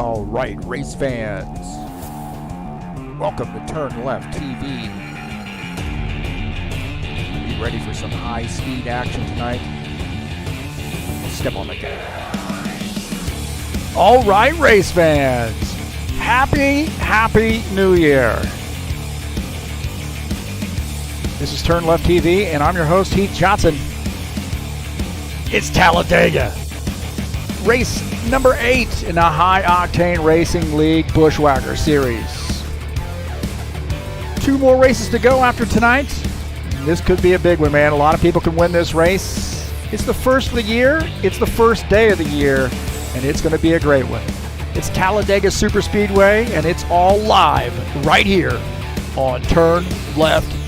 All right, race fans, welcome to TurnLeftTV. Be ready for some high-speed action tonight. Step on the gas. All right, race fans, happy New Year. This is TurnLeftTV, and I'm your host, Heath Johnson. It's Talladega. Race number 8 in the High Octane Racing League Buschwacker Series. 2 more races to go after tonight. This could be a big one, man. A lot of people can win this race. It's the first of the year. It's the first day of the year, and it's going to be a great one. It's Talladega Superspeedway, and it's all live right here on TurnLeftTV.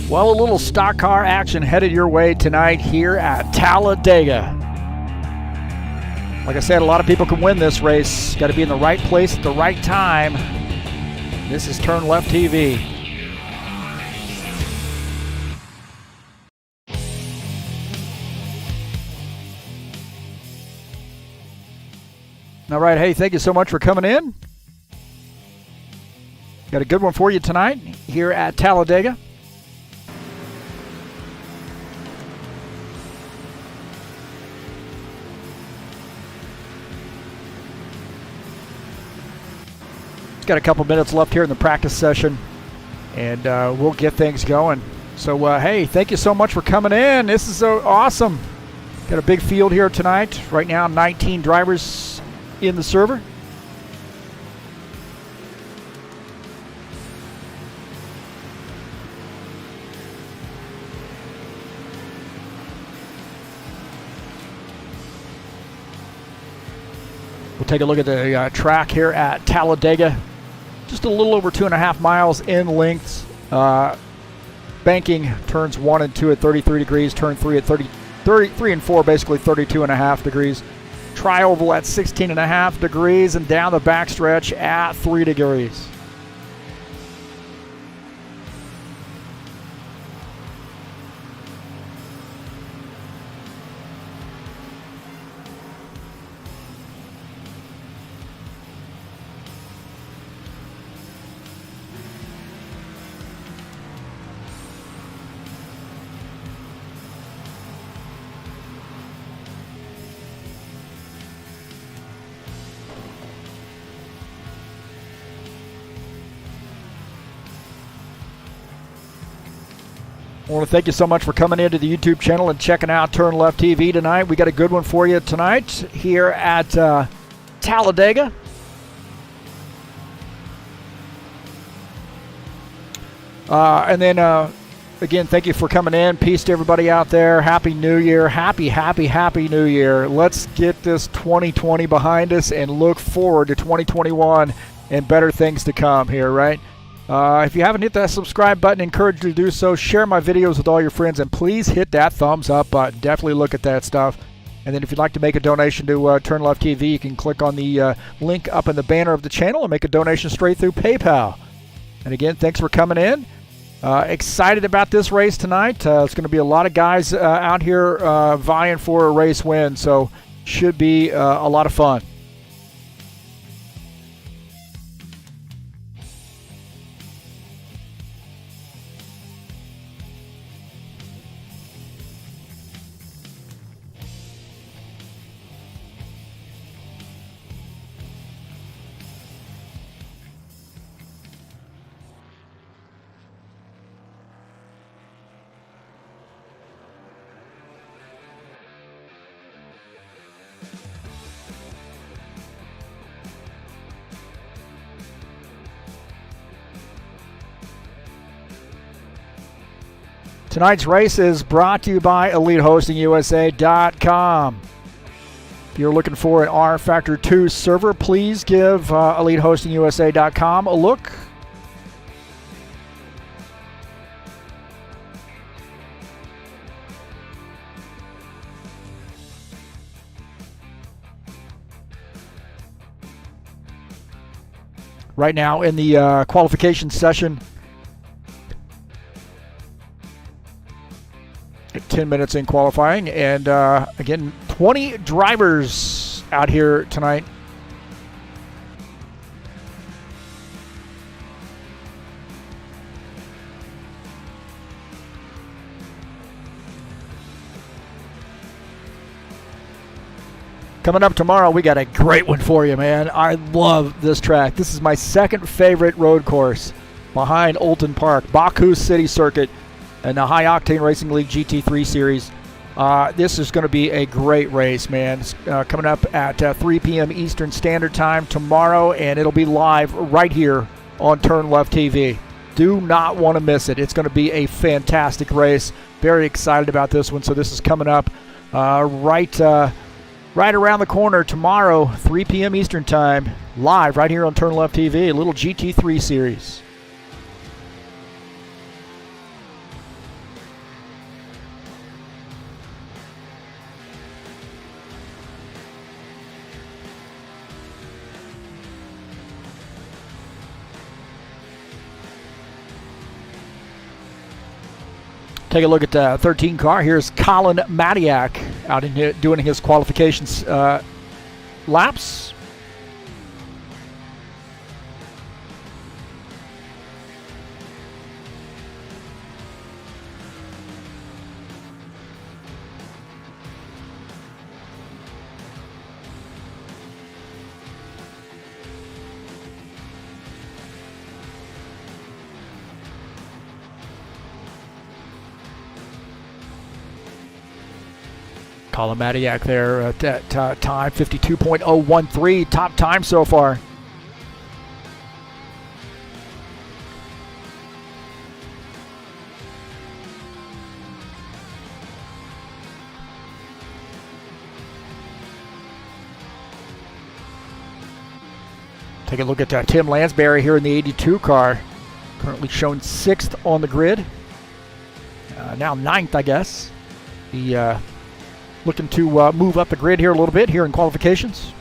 Well, a little stock car action headed your way tonight here at Talladega. Like I said, a lot of people can win this race. Got to be in the right place at the right time. This is TurnLeftTV. All right, hey, thank you so much for coming in. Got a good one for you tonight here at Talladega. Got a couple minutes left here in the practice session, and we'll get things going. So, hey, thank you so much for coming in. This is so awesome. Got a big field here tonight. Right now, 19 drivers in the server. We'll take a look at the track here at Talladega. Just a little over 2.5 miles in length. Banking turns 1 and 2 at 33 degrees, turn 3 at 33 and 4, basically 32.5 degrees. Tri-oval at 16.5 degrees, and down the backstretch at 3 degrees. I want to thank you so much for coming into the YouTube channel and checking out TurnLeftTV tonight. We got a good one for you tonight here at Talladega. And then, again, thank you for coming in. Peace to everybody out there. Happy New Year. Happy New Year. Let's get this 2020 behind us and look forward to 2021 and better things to come here, right? If you haven't hit that subscribe button, I encourage you to do so. Share my videos with all your friends, and please hit that thumbs up button. Definitely look at that stuff. And then if you'd like to make a donation to TurnLeftTV, you can click on the link up in the banner of the channel and make a donation straight through PayPal. And again, thanks for coming in. Excited about this race tonight. It's going to be a lot of guys out here vying for a race win, so should be a lot of fun. Tonight's race is brought to you by EliteHostingUSA.com. If you're looking for an rFactor 2 server, please give EliteHostingUSA.com a look. Right now in the qualification session, 10 minutes in qualifying, and again, 20 drivers out here tonight. Coming up tomorrow, we got a great one for you, man. I love this track. This is my second favorite road course behind Oulton Park, Baku City Circuit, and the High Octane Racing League GT3 Series. This is going to be a great race, man. It's coming up at 3 p.m. Eastern Standard Time tomorrow, and it'll be live right here on TurnLeftTV. Do not want to miss it. It's going to be a fantastic race. Very excited about this one. So this is coming up right around the corner tomorrow, 3 p.m. Eastern Time, live right here on TurnLeftTV, a little GT3 series. Take a look at the 13 car. Here's Colin Matiak out in here doing his qualifications laps. Colin Matiak there at that time, 52.013, top time so far. Take a look at Tim Lansbury here in the 82 car, currently shown 6th on the grid, now 9th, I guess. He looking to move up the grid here a little bit here in qualifications.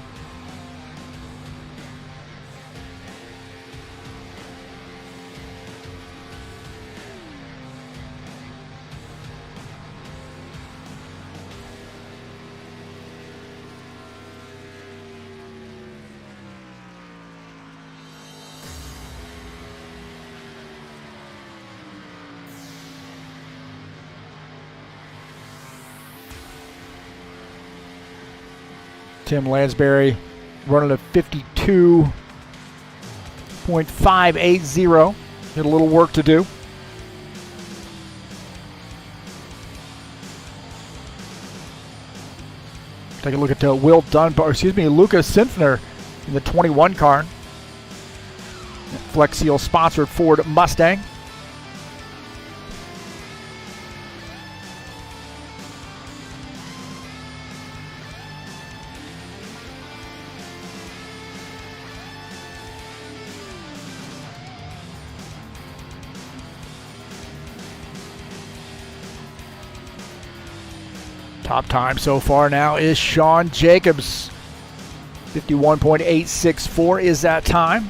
Tim Lansbury running a 52.580. Got a little work to do. Take a look at Luca Sinfner in the 21 car. Flex Seal sponsored Ford Mustang. Top time so far now is Sean Jacobs. 51.864 is that time.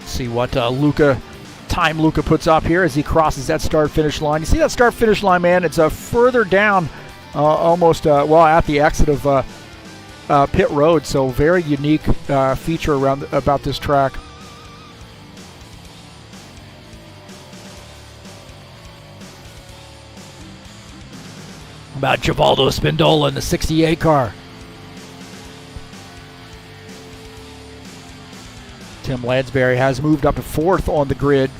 Let's see what Luca puts up here as he crosses that start-finish line. You see that start-finish line, man? It's further down, almost at the exit of pit road. So very unique feature about this track. About Givaldo Spindola in the 68 car. Tim Lansbury has moved up to 4th on the grid.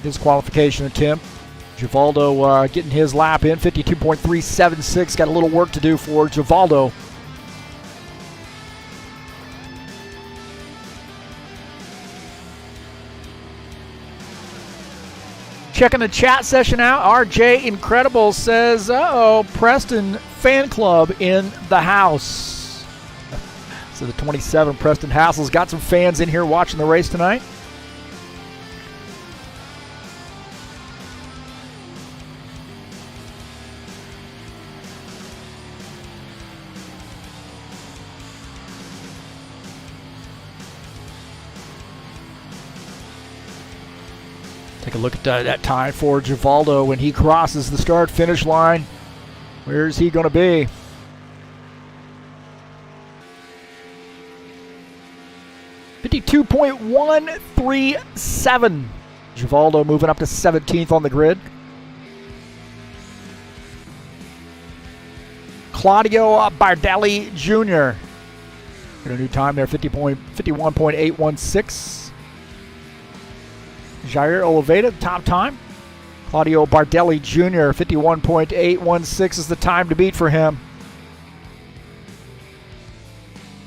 His qualification attempt. Givaldo getting his lap in, 52.376. Got a little work to do for Givaldo. Checking the chat session out. RJ Incredible says, uh-oh, Preston fan club in the house. So the 27 Preston Hassel's got some fans in here watching the race tonight. Take a look at that time for Givaldo when he crosses the start-finish line. Where's he going to be? .137. Givaldo moving up to 17th on the grid. Claudio Bardelli Jr. Got a new time there, 51.816. Jair Oliveira, top time. Claudio Bardelli Jr., 51.816 is the time to beat for him.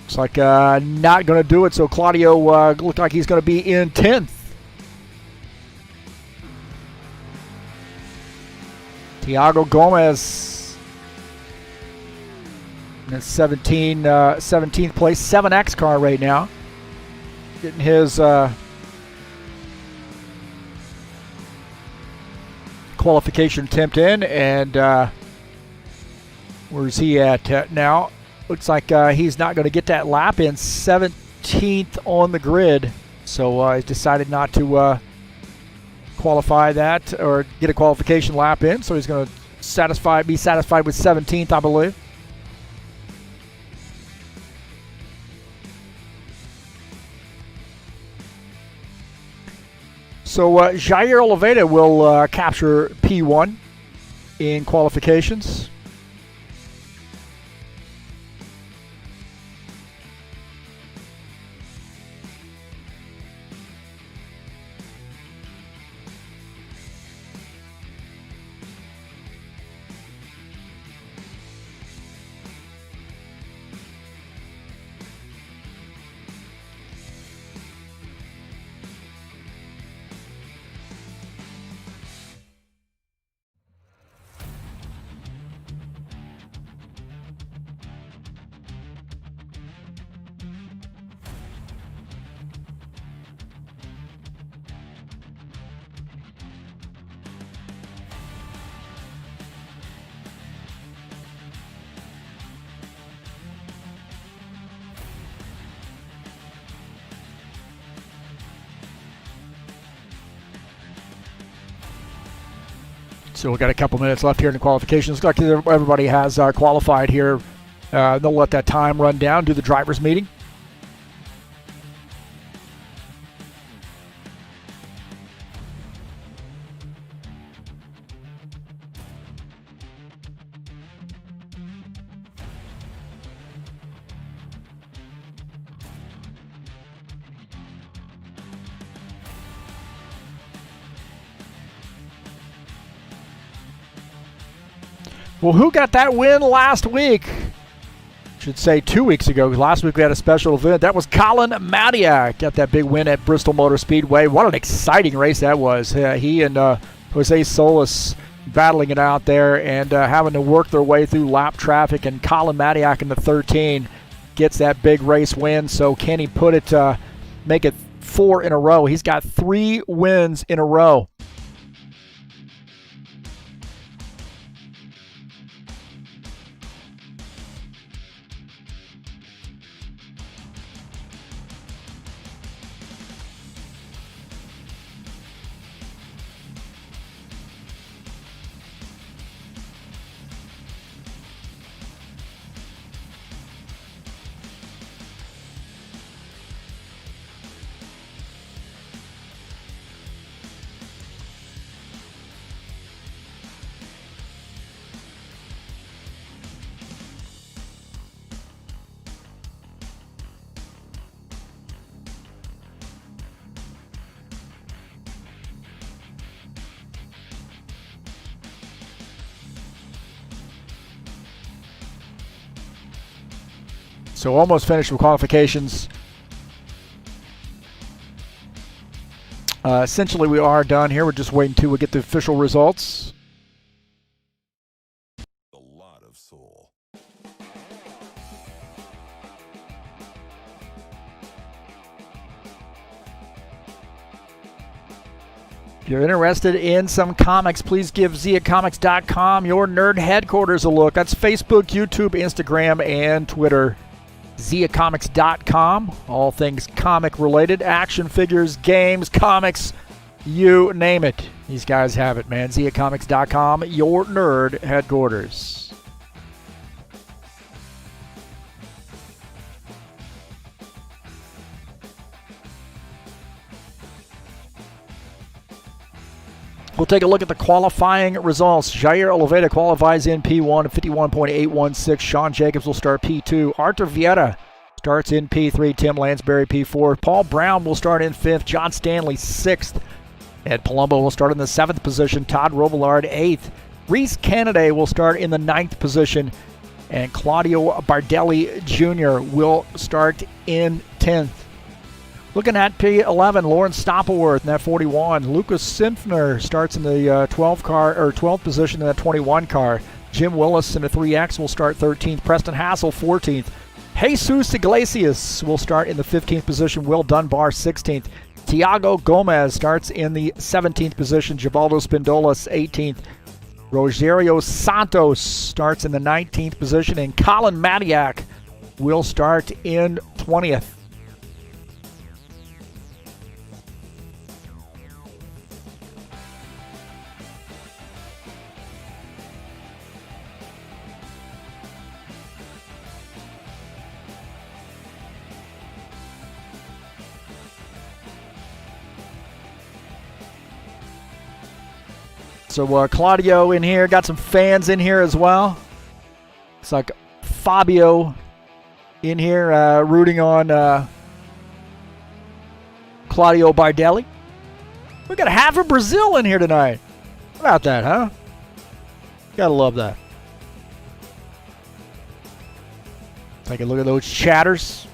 Looks like not going to do it, so Claudio looked like he's going to be in 10th. Thiago Gomez in 17th place, 7X car right now. Getting his qualification attempt in, and where's he at now? Looks like he's not going to get that lap in. 17th on the grid, so he's decided not to qualify that or get a qualification lap in, so he's going to be satisfied with 17th, I believe. So Jair Oliveira will capture P1 in qualifications. So we've got a couple minutes left here in the qualifications. Looks like everybody has qualified here. They'll let that time run down, do the driver's meeting. Well, who got that win last week? Should say 2 weeks ago. Last week we had a special event. That was Colin Mattiak. Got that big win at Bristol Motor Speedway. What an exciting race that was. He and Jose Solis battling it out there and having to work their way through lap traffic. And Colin Mattiak in the 13 gets that big race win. So can he put it, make it 4 in a row? He's got 3 wins in a row. So almost finished with qualifications. Essentially, we are done here. We're just waiting till we get the official results. A lot of soul. If you're interested in some comics, please give ZiaComics.com, your nerd headquarters, a look. That's Facebook, YouTube, Instagram, and Twitter. ZiaComics.com, all things comic related, action figures, games, comics, you name it. These guys have it, man. ZiaComics.com, your nerd headquarters. We'll take a look at the qualifying results. Jair Oliveira qualifies in P1 at 51.816. Sean Jacobs will start P2. Arthur Vieira starts in P3. Tim Lansbury P4. Paul Brown will start in 5th. John Stanley 6th. Ed Palumbo will start in the 7th position. Todd Robillard 8th. Reese Kennedy will start in the 9th position. And Claudio Bardelli Jr. will start in 10th. Looking at P11, Lawrence Stoppelworth in that 41. Lucas Sinfner starts in the 12th position in that 21 car. Jim Willis in the 3X will start 13th. Preston Hassel 14th. Jesus Iglesias will start in the 15th position. Will Dunbar 16th. Thiago Gomez starts in the 17th position. Givaldo Spindolas 18th. Rogerio Santos starts in the 19th position. And Colin Matiak will start in 20th. So Claudio in here, got some fans in here as well. It's like Fabio in here rooting on Claudio Bardelli. We got half of Brazil in here tonight. How about that, huh? Gotta love that. Take a look at those chatters.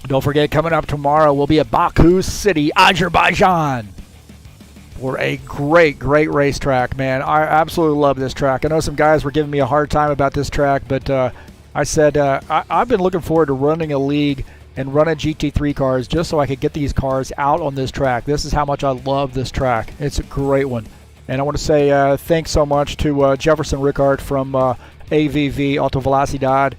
Don't forget, coming up tomorrow, we'll be at Baku City, Azerbaijan, for a great, great racetrack, man. I absolutely love this track. I know some guys were giving me a hard time about this track, but I said I've been looking forward to running a league and running GT3 cars just so I could get these cars out on this track. This is how much I love this track. It's a great one. And I want to say thanks so much to Jefferson Rickard from AVV Auto Velocidad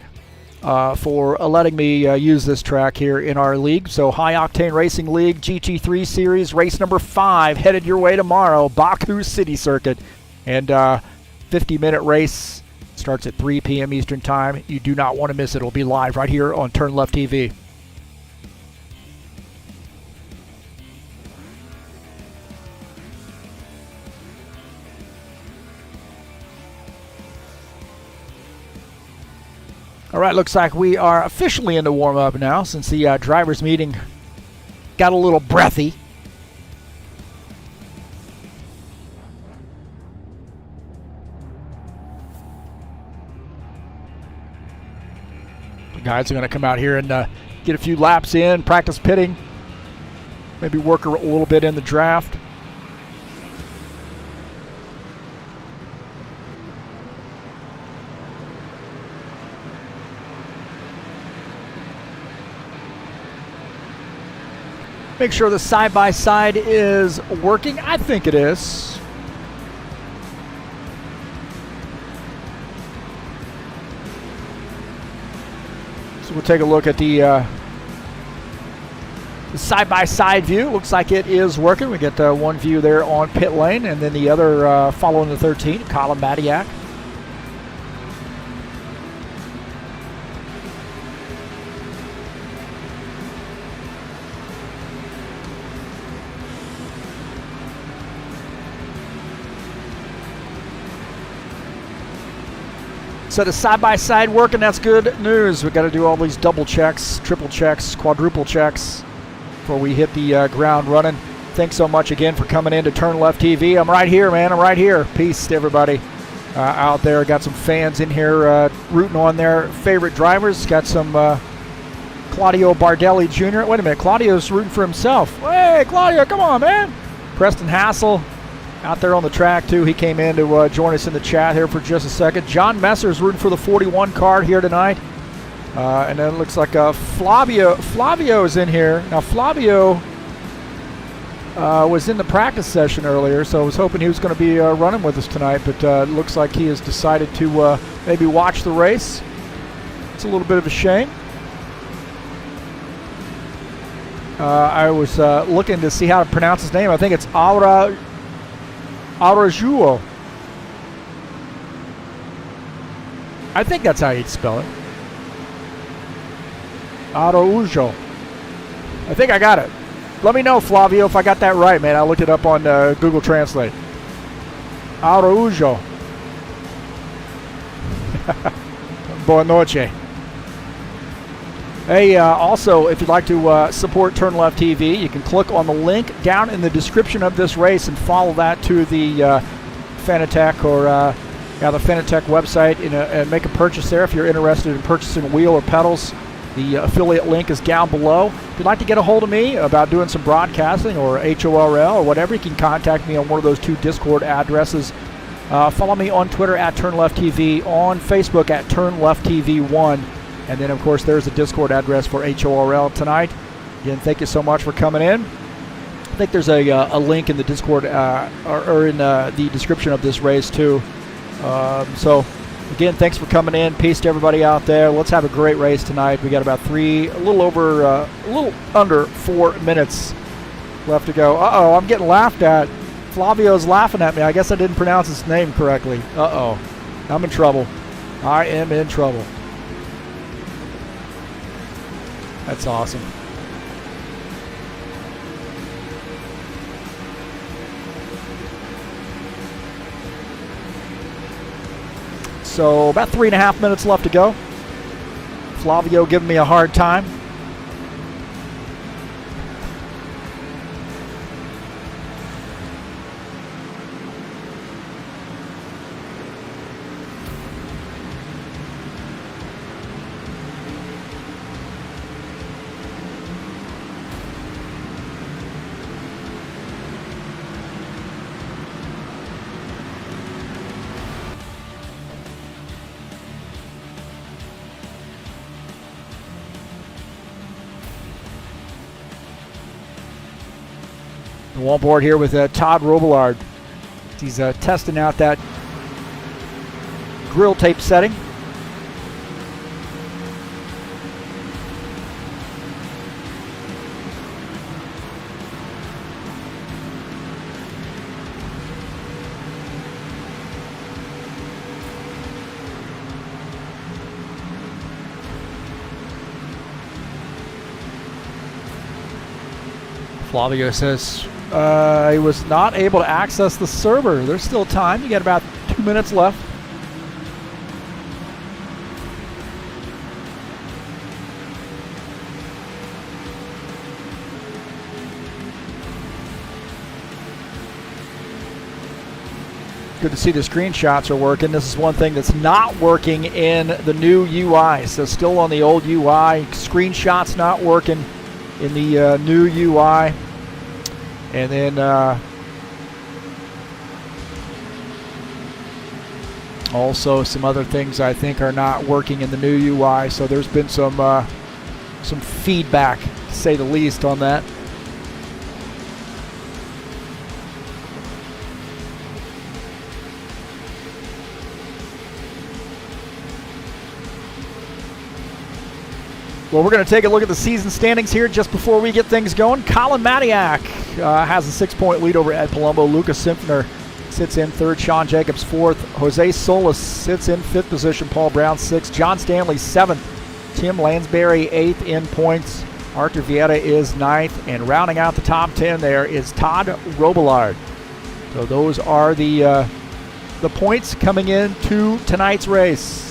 for letting me use this track here in our league. So High Octane Racing League GT3 Series race number 5 headed your way tomorrow, Baku City Circuit. And 50-minute race starts at 3 p.m. Eastern Time. You do not want to miss it. It'll be live right here on TurnLeftTV. All right, looks like we are officially in the warm-up now since the drivers' meeting got a little breathy. The guys are going to come out here and get a few laps in, practice pitting, maybe work a little bit in the draft. Make sure the side-by-side is working. I think it is. So we'll take a look at the side-by-side view. Looks like it is working. We get one view there on pit lane, and then the other following the 13, Colin Madiak. So the side-by-side working, that's good news. We've got to do all these double checks, triple checks, quadruple checks before we hit the ground running. Thanks so much again for coming in to TurnLeftTV. I'm right here, man. I'm right here. Peace to everybody out there. Got some fans in here rooting on their favorite drivers. Got some Claudio Bardelli Jr. Wait a minute. Claudio's rooting for himself. Hey, Claudio, come on, man. Preston Hassel out there on the track, too. He came in to join us in the chat here for just a second. John Messer's rooting for the 41 car here tonight. And then it looks like Flavio is in here. Now, Flavio was in the practice session earlier, so I was hoping he was going to be running with us tonight, but it looks like he has decided to maybe watch the race. It's a little bit of a shame. I was looking to see how to pronounce his name. I think it's Araujo. I think that's how you'd spell it. Araujo. I think I got it. Let me know, Flavio, if I got that right, man. I looked it up on Google Translate. Araujo. Boa noche. Hey, also, if you'd like to support TurnLeftTV, you can click on the link down in the description of this race and follow that to the Fanatec or the Fanatec website and make a purchase there if you're interested in purchasing wheel or pedals. The affiliate link is down below. If you'd like to get a hold of me about doing some broadcasting or HORL or whatever, you can contact me on one of those two Discord addresses. Follow me on Twitter at TurnLeftTV, on Facebook at TurnLeftTV1. And then, of course, there's a Discord address for HORL tonight. Again, thank you so much for coming in. I think there's a link in the Discord or in the description of this race, too. So, again, thanks for coming in. Peace to everybody out there. Let's have a great race tonight. We got about a little under 4 minutes left to go. Uh-oh, I'm getting laughed at. Flavio's laughing at me. I guess I didn't pronounce his name correctly. Uh-oh. I'm in trouble. I am in trouble. That's awesome. So about 3.5 minutes left to go. Flavio giving me a hard time. On board here with Todd Robillard. He's testing out that grill tape setting. Flavio says he was not able to access the server. There's still time. You got about 2 minutes left. Good to see the screenshots are working. This is one thing that's not working in the new UI. So still on the old UI. Screenshots not working in the new UI. And then also some other things I think are not working in the new UI. So there's been some feedback, to say the least, on that. Well, we're going to take a look at the season standings here just before we get things going. Colin Matiak has a 6-point lead over Ed Palumbo. Lucas Simpner sits in third. Sean Jacobs fourth. Jose Solis sits in fifth position. Paul Brown sixth. John Stanley seventh. Tim Lansbury eighth in points. Arthur Vieta is ninth. And rounding out the top 10 there is Todd Robillard. So those are the points coming into tonight's race.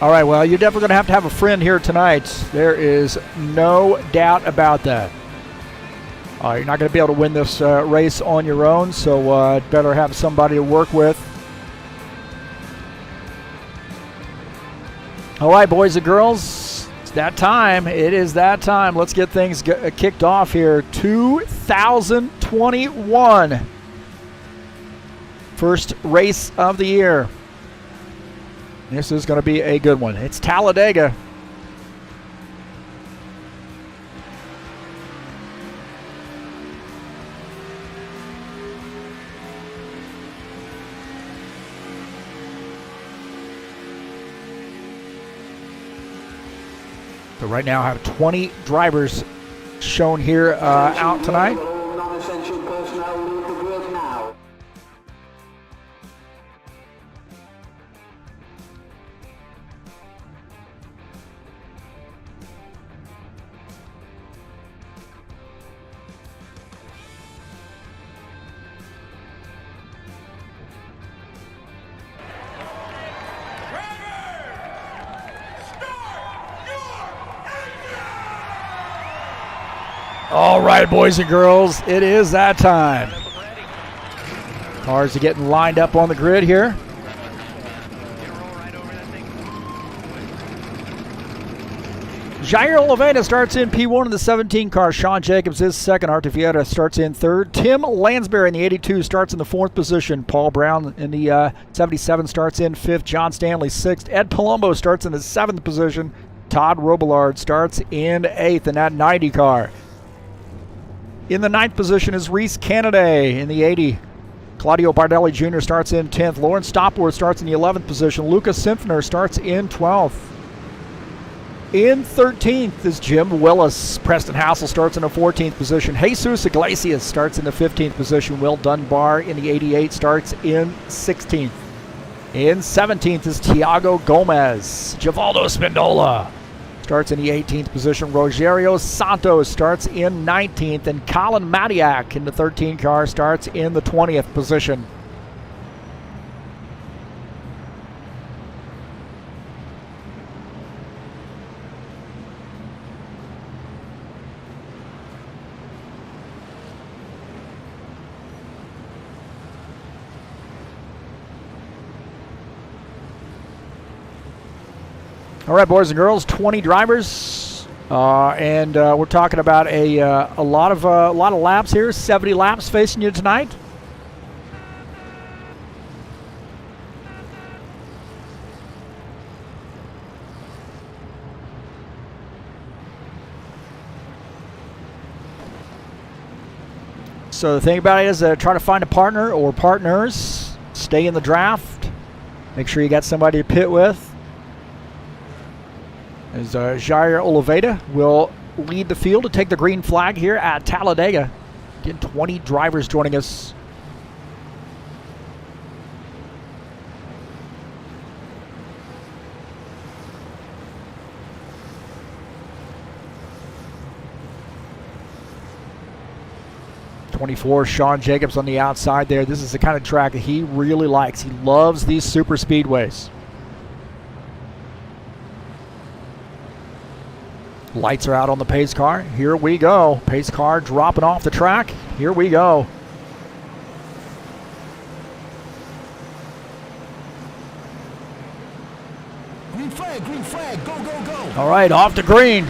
All right, well, you're definitely going to have a friend here tonight. There is no doubt about that. You're not going to be able to win this race on your own, so better have somebody to work with. All right, boys and girls, it's that time. It is that time. Let's get things kicked off here. 2021. First race of the year. This is going to be a good one. It's Talladega. So right now I have 20 drivers shown here out tonight. Non-essential personnel leave the grid now. All right, boys and girls, it is that time. Cars are getting lined up on the grid here. Jair Oliveira starts in P1 in the 17 car. Sean Jacobs is second. Arthur Vieta starts in third. Tim Lansbury in the 82 starts in the fourth position. Paul Brown in the 77 starts in fifth. John Stanley sixth. Ed Palumbo starts in the seventh position. Todd Robillard starts in eighth in that 90 car. In the ninth position is Reese Canaday in the 80. Claudio Bardelli Jr. starts in 10th. Lawrence Stopworth starts in the 11th position. Lucas Simpner starts in 12th. In 13th is Jim Willis. Preston Hassel starts in the 14th position. Jesus Iglesias starts in the 15th position. Will Dunbar in the 88 starts in 16th. In 17th is Thiago Gomez. Givaldo Spindola starts in the 18th position. Rogerio Santos starts in 19th. And Colin Matiak in the 13 car starts in the 20th position. All right, boys and girls, 20 drivers, and we're talking about a lot of laps here. 70 laps facing you tonight. So the thing about it is try to find a partner or partners. Stay in the draft. Make sure you got somebody to pit with. As Jair Oliveira will lead the field to take the green flag here at Talladega. Again, 20 drivers joining us. '24, Sean Jacobs on the outside there. This is the kind of track that he really likes. He loves these super speedways. Lights are out on the pace car. Here we go. Pace car dropping off the track. Here we go. green flag, go, go, go. All right, off to green.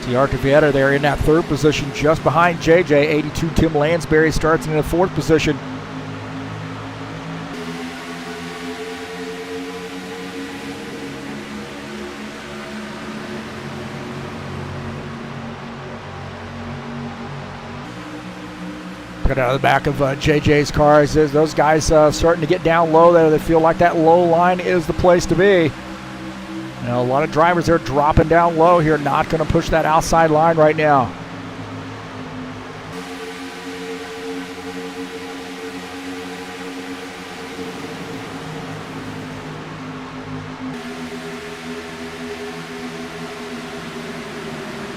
Artevieta there in that third position, just behind JJ. 82 Tim Lansbury starts in the fourth position. Got out of the back of JJ's car. Those guys starting to get down low there. They feel like that low line is the place to be. You know, a lot of drivers are dropping down low here, not going to push that outside line right now.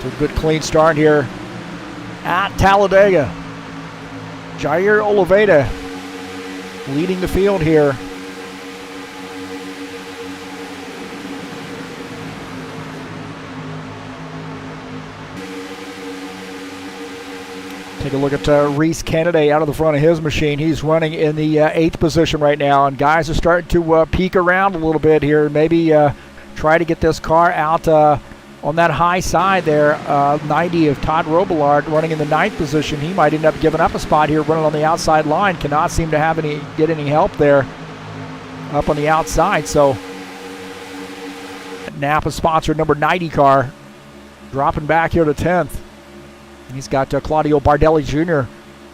So a good clean start here at Talladega. Jair Oliveira leading the field here. Take a look at Reese Kennedy out of the front of his machine. He's running in the 8th position right now, and guys are starting to peek around a little bit here. Maybe try to get this car out on that high side there. 90 of Todd Robillard running in the 9th position. He might end up giving up a spot here running on the outside line. Cannot seem to have get any help there up on the outside. So Napa sponsored number 90 car dropping back here to 10th. He's got Claudio Bardelli Jr.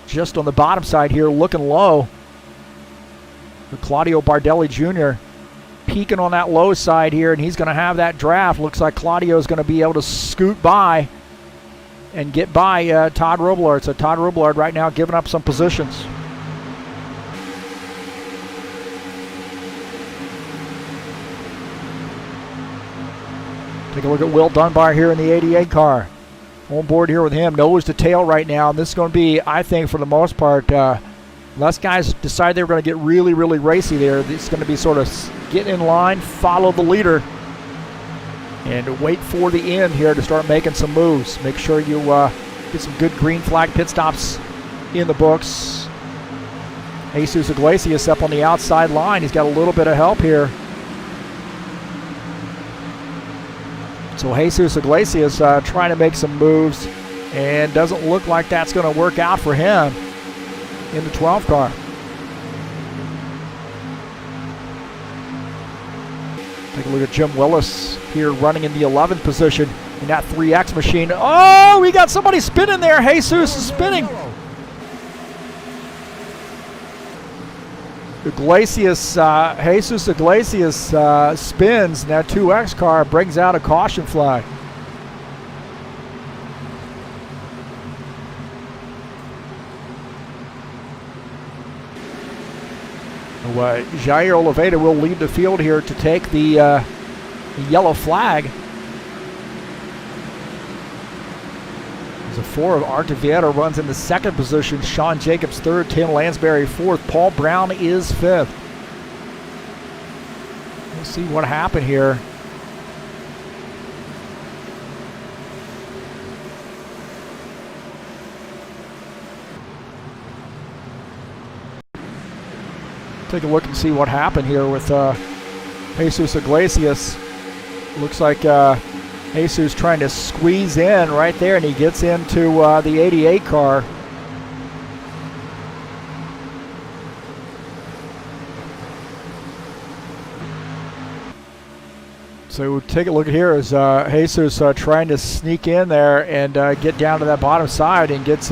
just on the bottom side here looking low. Claudio Bardelli Jr. peeking on that low side here, and he's going to have that draft. Looks like Claudio is going to be able to scoot by and get by Todd Robillard. So Todd Robillard right now giving up some positions. Take a look at Will Dunbar here in the 88 car. On board here with him, nose to tail right now. And this is going to be, I think, for the most part, unless guys decide they were going to get really, really racy there, it's going to be sort of get in line, follow the leader, and wait for the end here to start making some moves. Make sure you get some good green flag pit stops in the books. Jesus Iglesias up on the outside line. He's got a little bit of help here. So Jesus Iglesias trying to make some moves, and doesn't look like that's going to work out for him in the 12 car. Take a look at Jim Willis here running in the 11th position in that 3X machine. Oh, we got somebody spinning there. Jesus is spinning. Jesus Iglesias spins, and that 2X car brings out a caution flag. Jair Oliveira will lead the field here to take the yellow flag. The 4 of Artevieta runs in the 2nd position. Sean Jacobs 3rd, Tim Lansbury 4th. Paul Brown is 5th. We'll see what happened here. Take a look and see what happened here with Jesus Iglesias. Looks like Jesus trying to squeeze in right there, and he gets into the 88 car. So take a look at here as Jesus trying to sneak in there and get down to that bottom side, and gets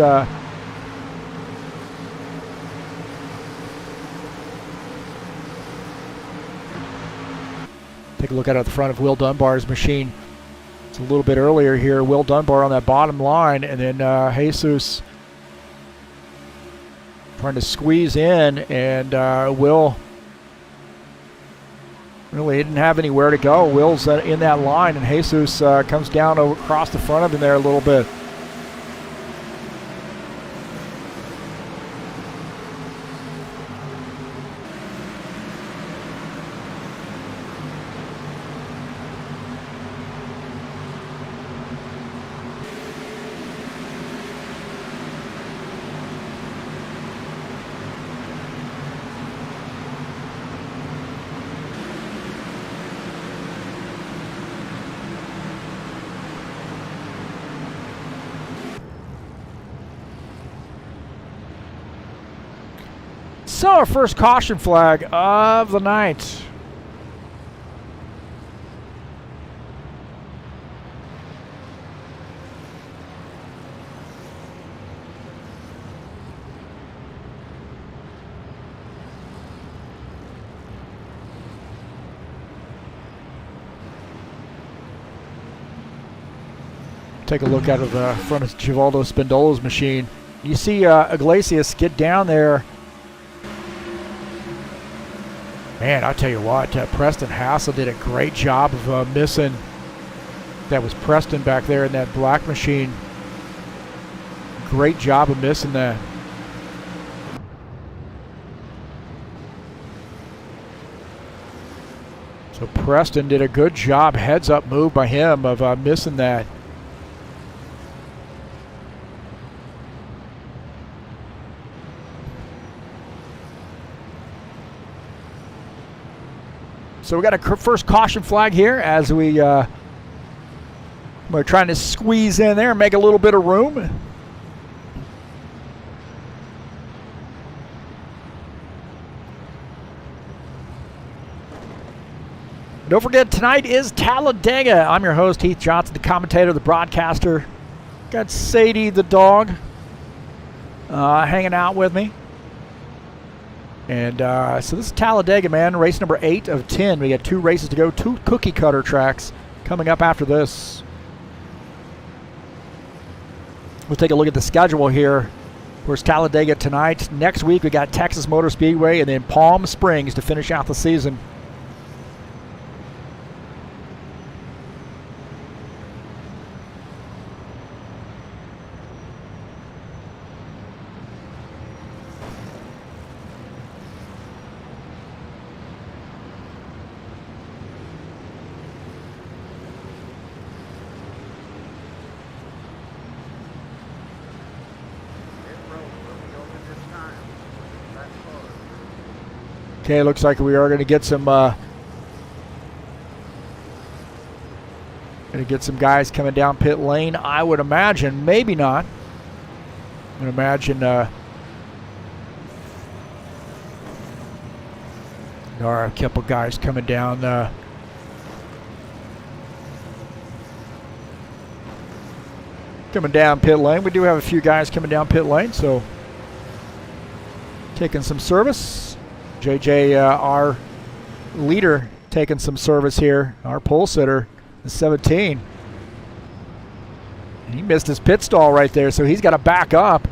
take a look at the front of Will Dunbar's machine. It's a little bit earlier here. Will Dunbar on that bottom line, and then Jesus trying to squeeze in, and Will really didn't have anywhere to go. Will's in that line, and Jesus comes down across the front of him there a little bit. So our first caution flag of the night. Take a look out of the front of Givaldo Spindola's machine. You see Iglesias get down there. Man, I'll tell you what, Preston Hassel did a great job of missing. That was Preston back there in that black machine. Great job of missing that. So Preston did a good job, heads up move by him of missing that. So we got a first caution flag here as we're trying to squeeze in there and make a little bit of room. Don't forget, tonight is Talladega. I'm your host, Heath Johnson, the commentator, the broadcaster. Got Sadie the dog hanging out with me. And so this is Talladega, man, race number 8 of 10. We got 2 races to go, 2 cookie cutter tracks coming up after this. We'll take a look at the schedule here. Where's Talladega tonight? Next week we got Texas Motor Speedway and then Palm Springs to finish out the season. Okay, looks like we are going to get some guys coming down pit lane. I would imagine, maybe not. I would imagine there are a couple guys coming down pit lane. We do have a few guys coming down pit lane, so taking some service. JJ, our leader, taking some service here. Our pole sitter, the 17. And he missed his pit stall right there, so he's got to back up.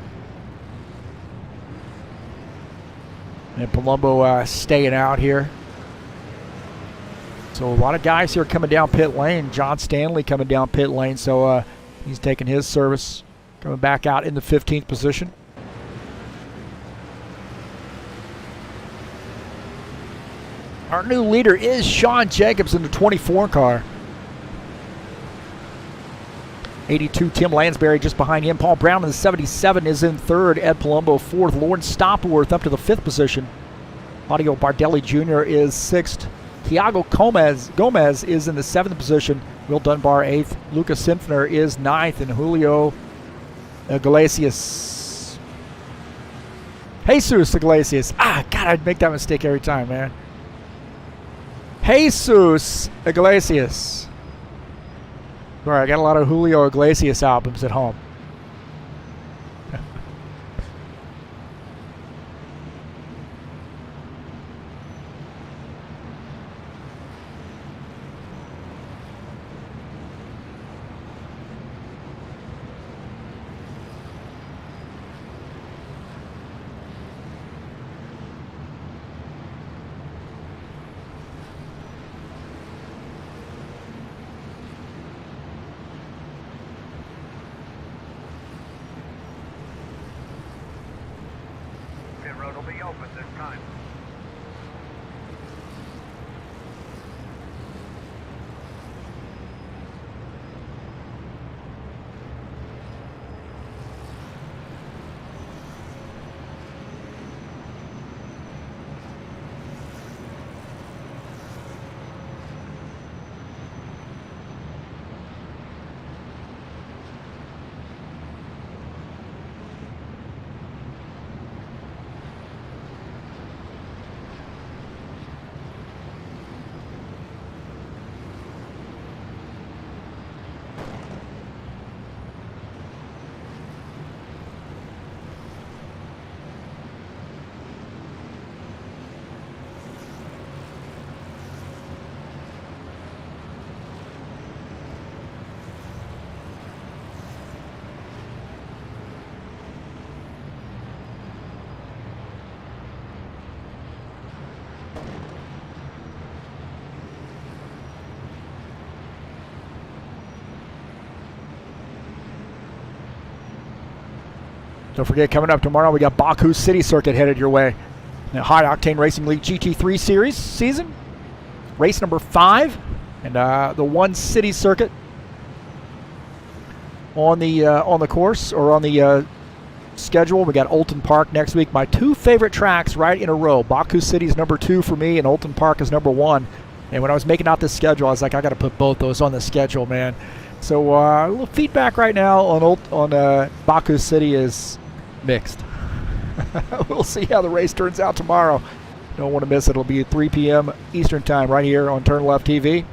And Palumbo staying out here. So a lot of guys here coming down pit lane. John Stanley coming down pit lane, so he's taking his service, coming back out in the 15th position. Our new leader is Sean Jacobs in the 24 car. 82, Tim Lansbury just behind him. Paul Brown in the 77 is in third. Ed Palumbo fourth. Lawrence Stopworth up to the 5th position. Claudio Bardelli Jr. is 6th. Thiago Gomez is in the 7th position. Will Dunbar 8th. Lucas Sinfner is 9th. And Julio Iglesias. Jesus Iglesias. God, I'd make that mistake every time, man. Jesus Iglesias. All right, I got a lot of Julio Iglesias albums at home. Road will be open this time. Don't forget, coming up tomorrow, we got Baku City Circuit headed your way. The High Octane Racing League GT3 Series season, race number 5, and the one city circuit on the course, or on the schedule. We got Olton Park next week. My 2 favorite tracks right in a row. Baku City is number 2 for me, and Olton Park is number 1. And when I was making out this schedule, I was like, I got to put both those on the schedule, man. So a little feedback right now on Baku City is mixed. We'll see how the race turns out tomorrow. Don't want to miss it. It'll be at 3 p.m. Eastern Time right here on TurnLeftTV.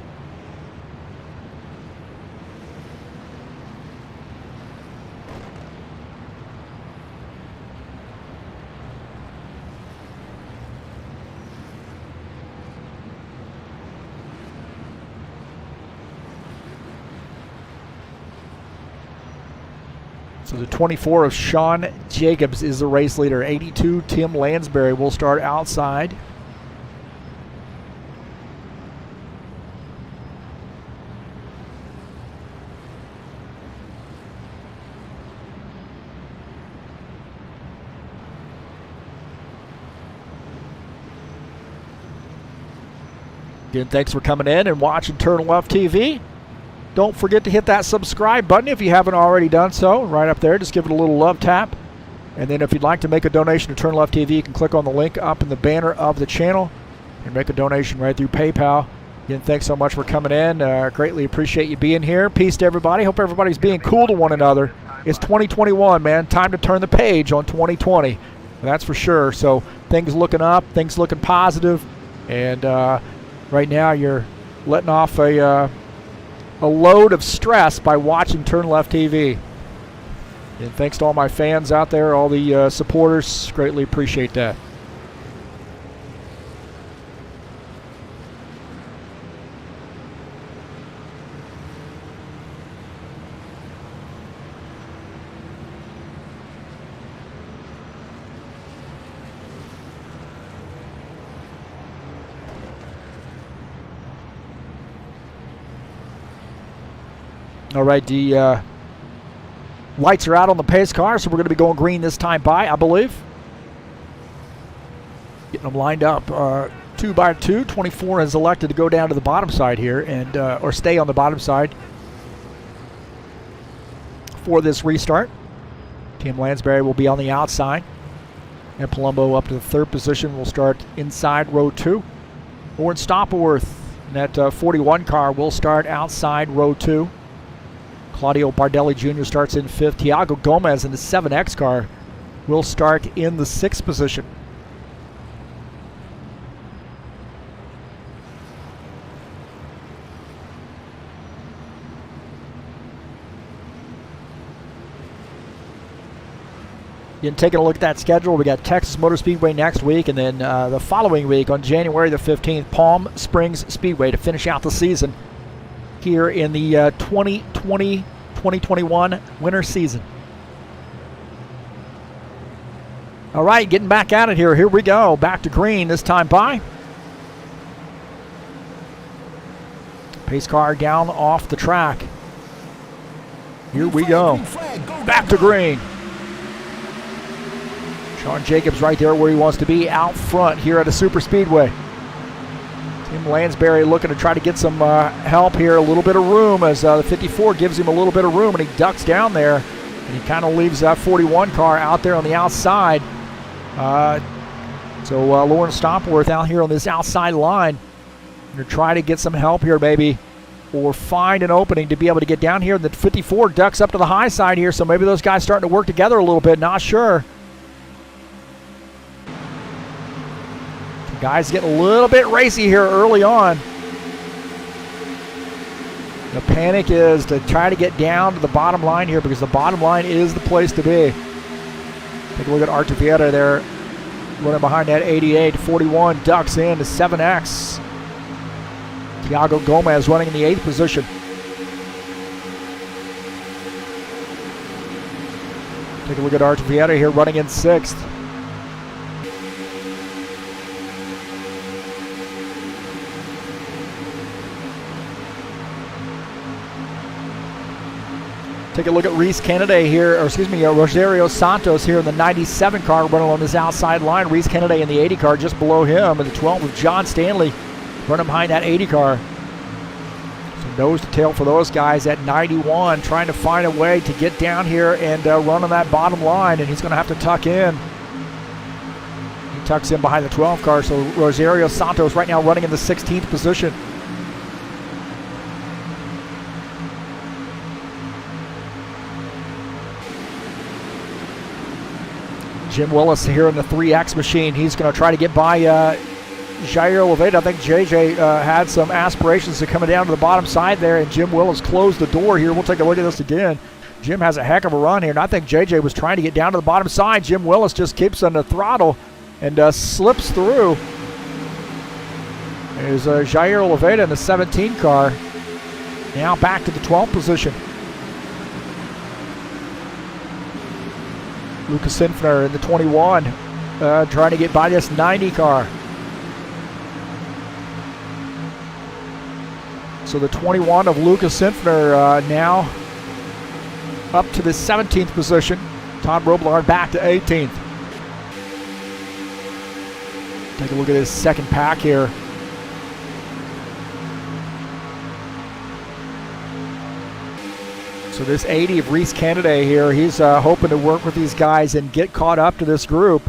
So the 24 of Sean Jacobs is the race leader. 82, Tim Lansbury will start outside. Again, thanks for coming in and watching TurnLeftTV. Don't forget to hit that subscribe button if you haven't already done so. Right up there, just give it a little love tap. And then if you'd like to make a donation to TurnLeftTV, you can click on the link up in the banner of the channel and make a donation right through PayPal. Again, thanks so much for coming in. Greatly appreciate you being here. Peace to everybody. Hope everybody's being cool to one another. It's 2021, man. Time to turn the page on 2020. That's for sure. So things looking up, things looking positive. And right now you're letting off a load of stress by watching TurnLeftTV. And thanks to all my fans out there, all the supporters. Greatly appreciate that. All right, the lights are out on the pace car, so we're going to be going green this time by, I believe. Getting them lined up 2 by 2. 24 has elected to go down to the bottom side here, and or stay on the bottom side for this restart. Tim Lansbury will be on the outside, and Palumbo up to the 3rd position will start inside row 2. Lauren Stopworth in that 41 car will start outside row 2. Claudio Bardelli Jr. starts in 5th. Thiago Gomez in the 7X car will start in the 6th position. Again, taking a look at that schedule, we got Texas Motor Speedway next week, and then the following week on January the 15th, Palm Springs Speedway to finish out the season here in the 2020-2021 winter season. All right, getting back at it here. Here we go. Back to green this time by. Pace car down off the track. Here we go. Back to green. Sean Jacobs right there where he wants to be, out front here at a super speedway. Tim Lansbury looking to try to get some help here, a little bit of room as the 54 gives him a little bit of room, and he ducks down there, and he kind of leaves that 41 car out there on the outside. So Lauren Stopworth out here on this outside line, going to try to get some help here maybe, or find an opening to be able to get down here. The 54 ducks up to the high side here, so maybe those guys starting to work together a little bit, not sure. Guys getting a little bit racy here early on. The panic is to try to get down to the bottom line here, because the bottom line is the place to be. Take a look at Artevieta there running behind that 88. 41 ducks in to 7X. Thiago Gomez running in the 8th position. Take a look at Artevieta here running in 6th. Take a look at Reese Kennedy here, or excuse me, Rosario Santos here in the 97 car running on this outside line. Reese Kennedy in the 80 car just below him, and the 12 with John Stanley running behind that 80 car. So nose to tail for those guys at 91, trying to find a way to get down here and run on that bottom line, and he's going to have to tuck in. He tucks in behind the 12 car, so Rosario Santos right now running in the 16th position. Jim Willis here in the 3X machine. He's going to try to get by Jair Oliveira. I think JJ had some aspirations of coming down to the bottom side there, and Jim Willis closed the door here. We'll take a look at this again. Jim has a heck of a run here, and I think JJ was trying to get down to the bottom side. Jim Willis just keeps on the throttle and slips through. There's Jair Oliveira in the 17 car. Now back to the 12th position. Lucas Sinfner in the 21, trying to get by this 90 car. So the 21 of Lucas Sinfner now up to the 17th position. Todd Robillard back to 18th. Take a look at his second pack here. So this 80 of Reese Kennedy here, he's hoping to work with these guys and get caught up to this group.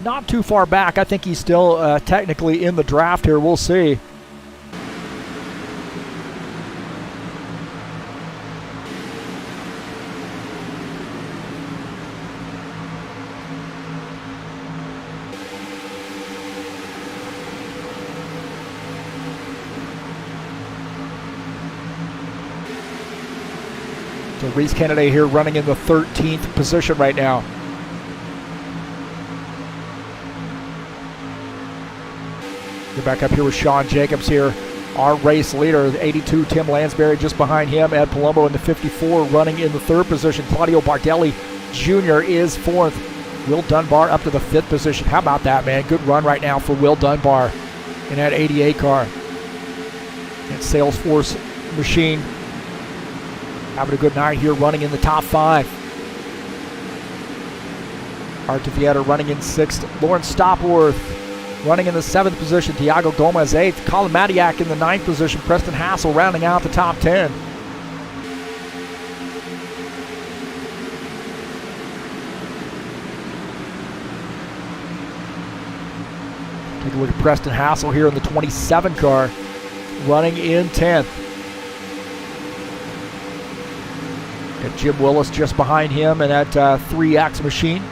Not too far back. I think he's still technically in the draft here. We'll see. So Reese Kennedy here running in the 13th position right now. Get back up here with Sean Jacobs here, our race leader. The 82, Tim Lansbury just behind him. Ed Palumbo in the 54 running in the 3rd position. Claudio Bardelli Jr. is 4th. Will Dunbar up to the 5th position. How about that, man? Good run right now for Will Dunbar in that 88 car. That Salesforce machine having a good night here, running in the top 5. Art Vieta running in 6th. Lawrence Stopworth running in the 7th position. Thiago Gomez 8th. Colin Matiak in the 9th position. Preston Hassel rounding out the top 10. Take a look at Preston Hassel here in the 27 car, running in 10th. Got Jim Willis just behind him in that 3X machine.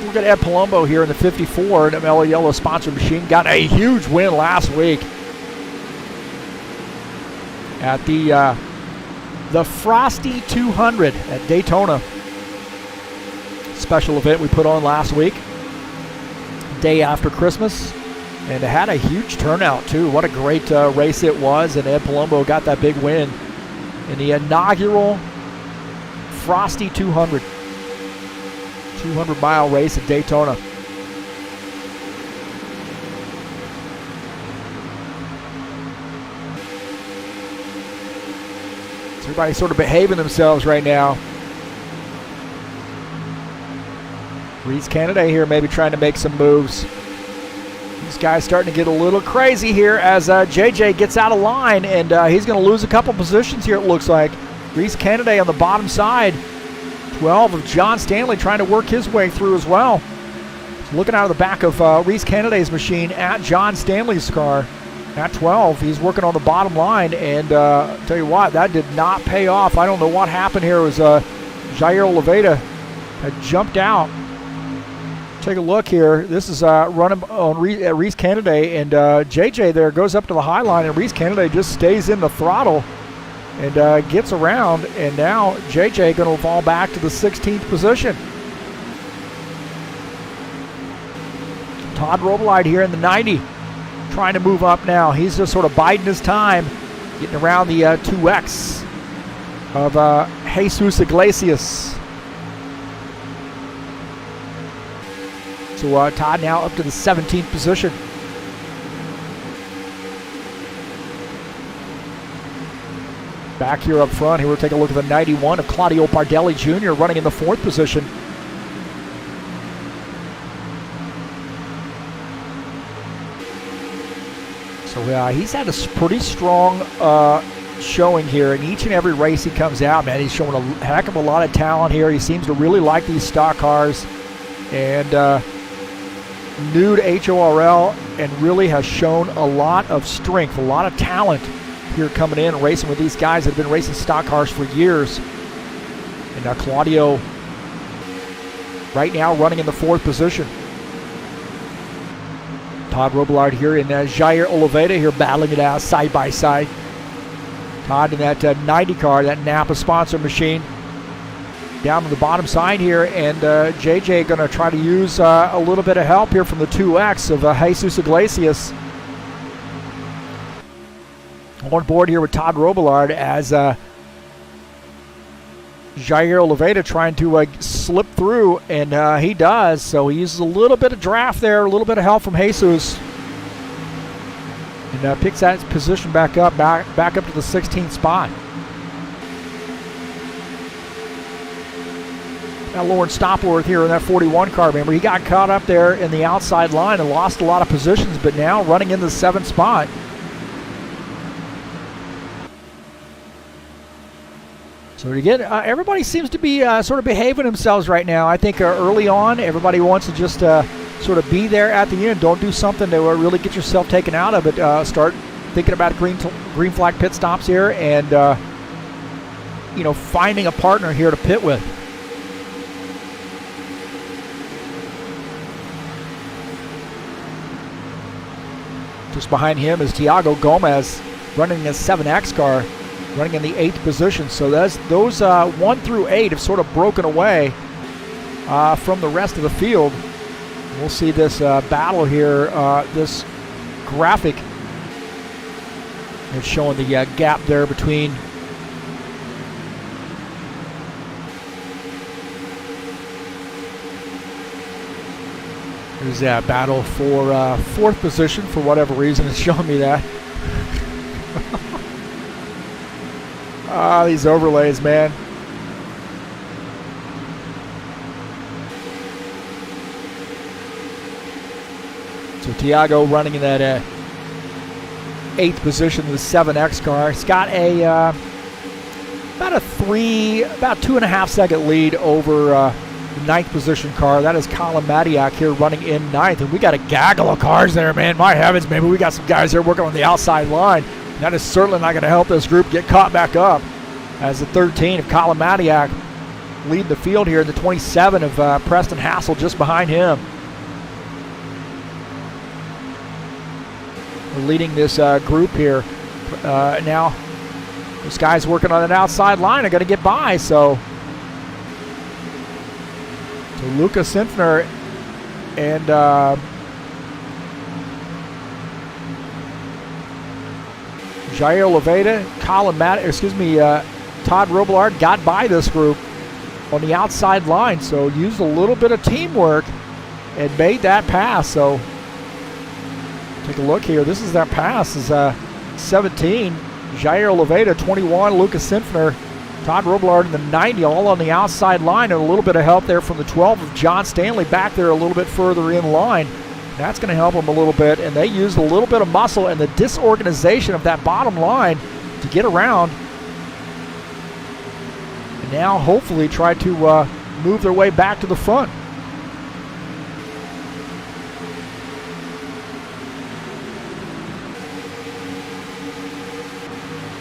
Look at Ed Palumbo here in the 54 in the Mellow Yellow sponsored machine. Got a huge win last week at the Frosty 200 at Daytona. Special event we put on last week, day after Christmas, and it had a huge turnout too. What a great race it was, and Ed Palumbo got that big win in the inaugural Frosty 200 200-mile race at Daytona. So everybody's sort of behaving themselves right now. Reese Kennedy here maybe trying to make some moves. These guys starting to get a little crazy here as JJ gets out of line, and he's going to lose a couple positions here, it looks like. Reese Kennedy on the bottom side. 12 of John Stanley trying to work his way through as well. Looking out of the back of Reese Kennedy's machine at John Stanley's car. At 12, he's working on the bottom line, and tell you what, that did not pay off. I don't know what happened here. It was Jair Oliveira had jumped out. Take a look here. This is running on Reese Kennedy, and JJ there goes up to the high line, and Reese Kennedy just stays in the throttle and gets around, and now JJ going to fall back to the 16th position. Todd Robillard here in the 90, trying to move up now. He's just sort of biding his time, getting around the 2X of Jesus Iglesias. So Todd now up to the 17th position. Back here up front, here we'll take a look at the 91 of Claudio Bardelli Jr. running in the 4th position. So he's had a pretty strong showing here in each and every race he comes out, man. He's showing a heck of a lot of talent here. He seems to really like these stock cars, and new to HORL, and really has shown a lot of strength, a lot of talent here coming in and racing with these guys that have been racing stock cars for years. And now Claudio right now running in the 4th position. Todd Robillard here and Jair Oliveira here battling it out side by side. Todd in that 90 car, that Napa sponsor machine. Down to the bottom side here, and JJ going to try to use a little bit of help here from the 2X of Jesus Iglesias. On board here with Todd Robillard as Jair Oliveira trying to slip through, and he does. So he uses a little bit of draft there, a little bit of help from Jesus. And picks that position back up to the 16th spot. Now Lauren Stopworth here in that 41 car, remember, he got caught up there in the outside line and lost a lot of positions, but now running in the 7th spot. So again, everybody seems to be sort of behaving themselves right now. I think early on, everybody wants to just sort of be there at the end. Don't do something to really get yourself taken out of it. Start thinking about green flag pit stops here, and finding a partner here to pit with. Just behind him is Thiago Gomez running a 7X car, running in the 8th position. So those 1 through 8 have sort of broken away from the rest of the field. We'll see this battle here, this graphic. It's showing the gap there between there's that battle for 4th position for whatever reason. It's showing me that. These overlays, man. So Thiago running in that 8th position in the 7X car. He's got about 2.5 second lead over the 9th position car. That is Colin Madiak here running in 9th. And we got a gaggle of cars there, man. My heavens, maybe we got some guys there working on the outside line. That is certainly not going to help this group get caught back up, as the 13 of Colin Madiak lead the field here. The 27 of Preston Hassel just behind him. We're leading this group here. Now, this guy's working on an outside line. Are going to get by, so Luca Sinfner and Jair Oliveira, Todd Robillard got by this group on the outside line, so used a little bit of teamwork and made that pass. So take a look here. This is that pass. Is 17, Jair Oliveira, 21, Lucas Sinfner, Todd Robillard in the 90, all on the outside line, and a little bit of help there from the 12 of John Stanley back there a little bit further in line. That's going to help them a little bit, and they used a little bit of muscle and the disorganization of that bottom line to get around, and now hopefully try to move their way back to the front.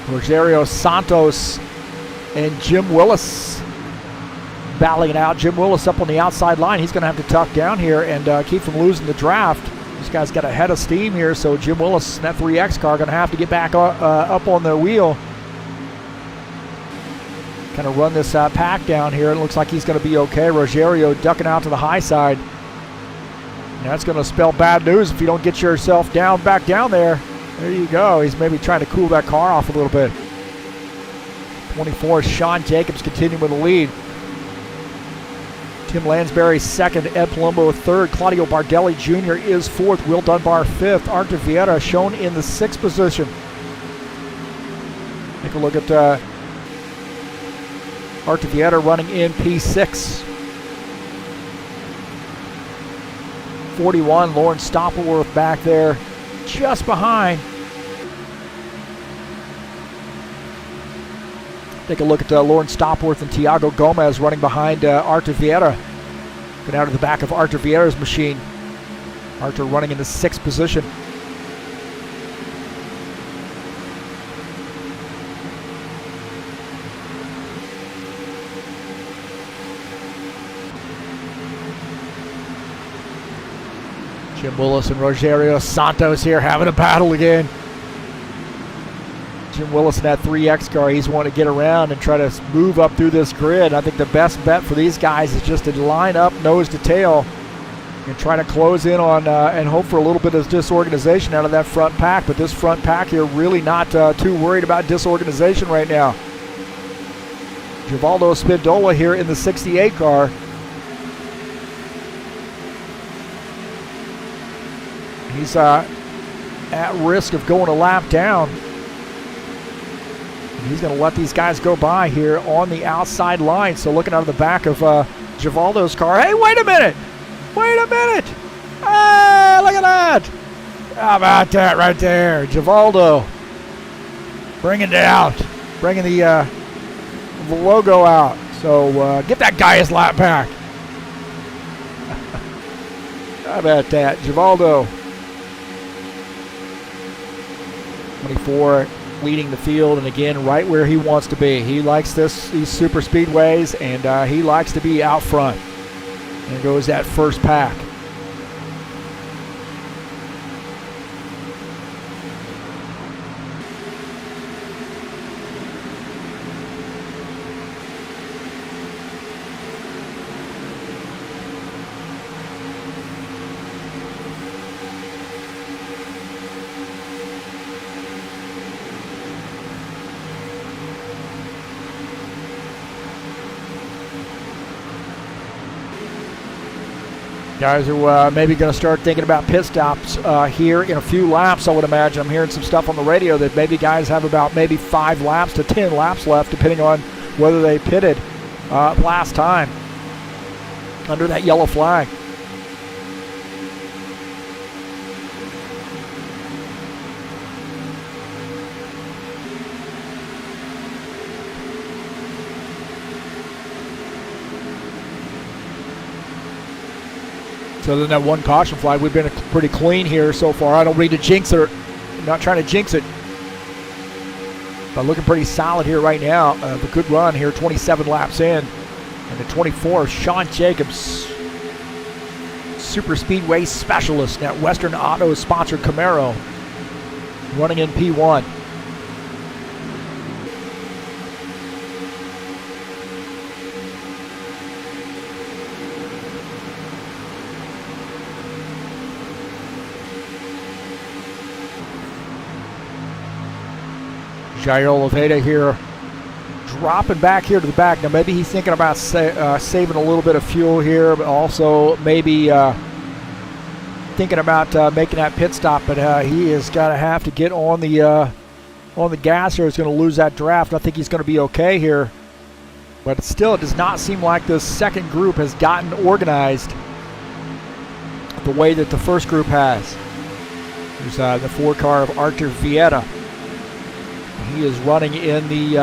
Rogerio Santos and Jim Willis battling it out. Jim Willis up on the outside line. He's going to have to tuck down here and keep from losing the draft. This guy's got a head of steam here, so Jim Willis, that 3X car, going to have to get back up on the wheel. Kind of run this pack down here. It looks like he's going to be okay. Rogerio ducking out to the high side. And that's going to spell bad news if you don't get yourself back down there. There you go. He's maybe trying to cool that car off a little bit. 24, Sean Jacobs continuing with the lead. Tim Lansbury second, Ed Palumbo third, Claudio Bardelli Jr. is fourth, Will Dunbar fifth, Artur Vieira shown in the sixth position. Take a look at Artur Vieira running in P6. 41, Lawrence Stoppelworth back there just behind. Take a look at Lawrence Stoppelworth and Thiago Gomez running behind Artur Vieira. Get out of the back of Artur Vieira's machine. Artur running in the sixth position. Jim Willis and Rogerio Santos here having a battle again. Jim Willis in that 3X car, he's wanting to get around and try to move up through this grid. I think the best bet for these guys is just to line up nose to tail and try to close in on and hope for a little bit of disorganization out of that front pack. But this front pack here really not too worried about disorganization right now. Givaldo Spindola here in the 68 car. He's at risk of going a lap down. He's going to let these guys go by here on the outside line. So looking out of the back of Givaldo's car. Hey, wait a minute! Wait a minute! Hey, look at that! How about that right there? Givaldo bringing it out. Bringing the logo out. So get that guy his lap back. How about that? Givaldo. 24 leading the field, and again right where he wants to be. He likes these super speedways, and he likes to be out front. And there goes that first pack. Guys are maybe going to start thinking about pit stops here in a few laps, I would imagine. I'm hearing some stuff on the radio that maybe guys have about maybe 5 laps to 10 laps left, depending on whether they pitted last time under that yellow flag. So other than that one caution flag, we've been pretty clean here so far. I don't need to jinx it. I'm not trying to jinx it. But looking pretty solid here right now. The good run here, 27 laps in. And the 24, Sean Jacobs, Super Speedway Specialist, that Western Auto sponsored Camaro, running in P1. Jair Oliveira here dropping back here to the back. Now maybe he's thinking about saving a little bit of fuel here, but also maybe thinking about making that pit stop. But he is going to have to get on the gas here. He's going to lose that draft. I think he's going to be okay here. But still, it does not seem like this second group has gotten organized the way that the first group has. There's the 4 car of Artur Vieira. He is running in the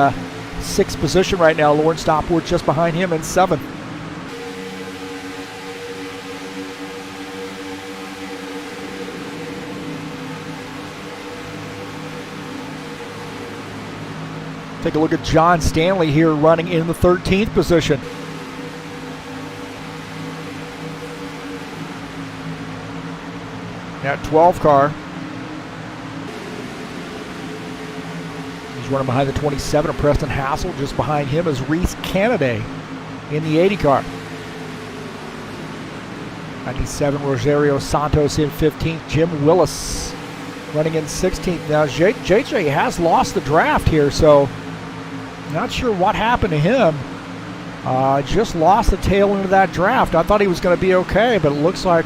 6th position right now. Lawrence Stoppelworth just behind him in 7th. Take a look at John Stanley here running in the 13th position. That 12 car. He's running behind the 27 of Preston Hassel. Just behind him is Reese Canaday in the 80 car. 97, Rogerio Santos in 15th. Jim Willis running in 16th. Now, JJ has lost the draft here, so not sure what happened to him. Just lost the tail end of that draft. I thought he was going to be okay, but it looks like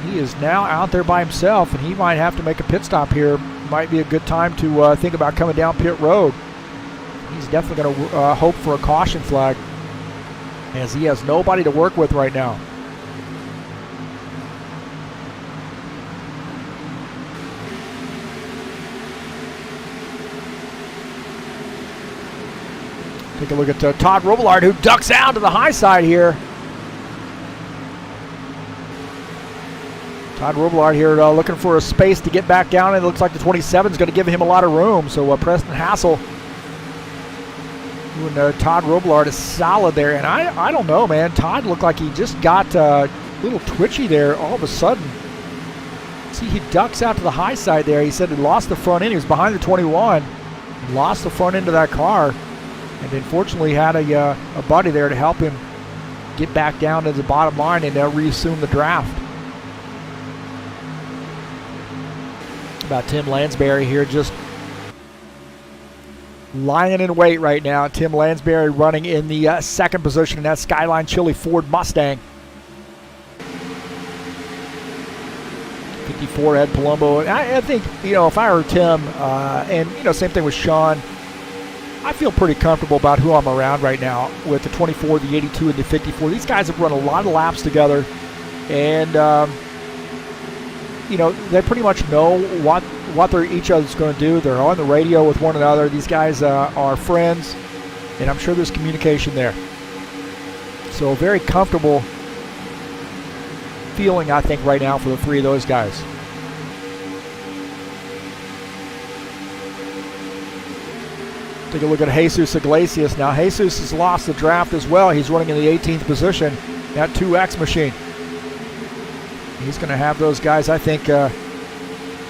he is now out there by himself, and he might have to make a pit stop here. Might be a good time to think about coming down pit road. He's definitely going to hope for a caution flag, as he has nobody to work with right now. Take a look at Todd Robillard, who ducks out to the high side here. Todd Robillard here looking for a space to get back down, and it looks like the 27 is going to give him a lot of room. So Preston Hassel and Todd Robillard is solid there. And I don't know, man. Todd looked like he just got a little twitchy there all of a sudden. See, he ducks out to the high side there. He said he lost the front end. He was behind the 21. He lost the front end of that car. And unfortunately had a buddy there to help him get back down to the bottom line and reassume the draft. About Tim Lansbury here, just lying in wait right now. Tim Lansbury running in the second position in that Skyline Chili Ford Mustang. 54 Ed Palumbo. I think, if I were Tim, and same thing with Sean, I feel pretty comfortable about who I'm around right now with the 24, the 82, and the 54. These guys have run a lot of laps together, and they pretty much know what they're each other's going to do. They're on the radio with one another. These guys are friends, and I'm sure there's communication there. So a very comfortable feeling, I think, right now for the three of those guys. Take a look at Jesus Iglesias now. Jesus has lost the draft as well. He's running in the 18th position, that 2X machine. He's going to have those guys, I think,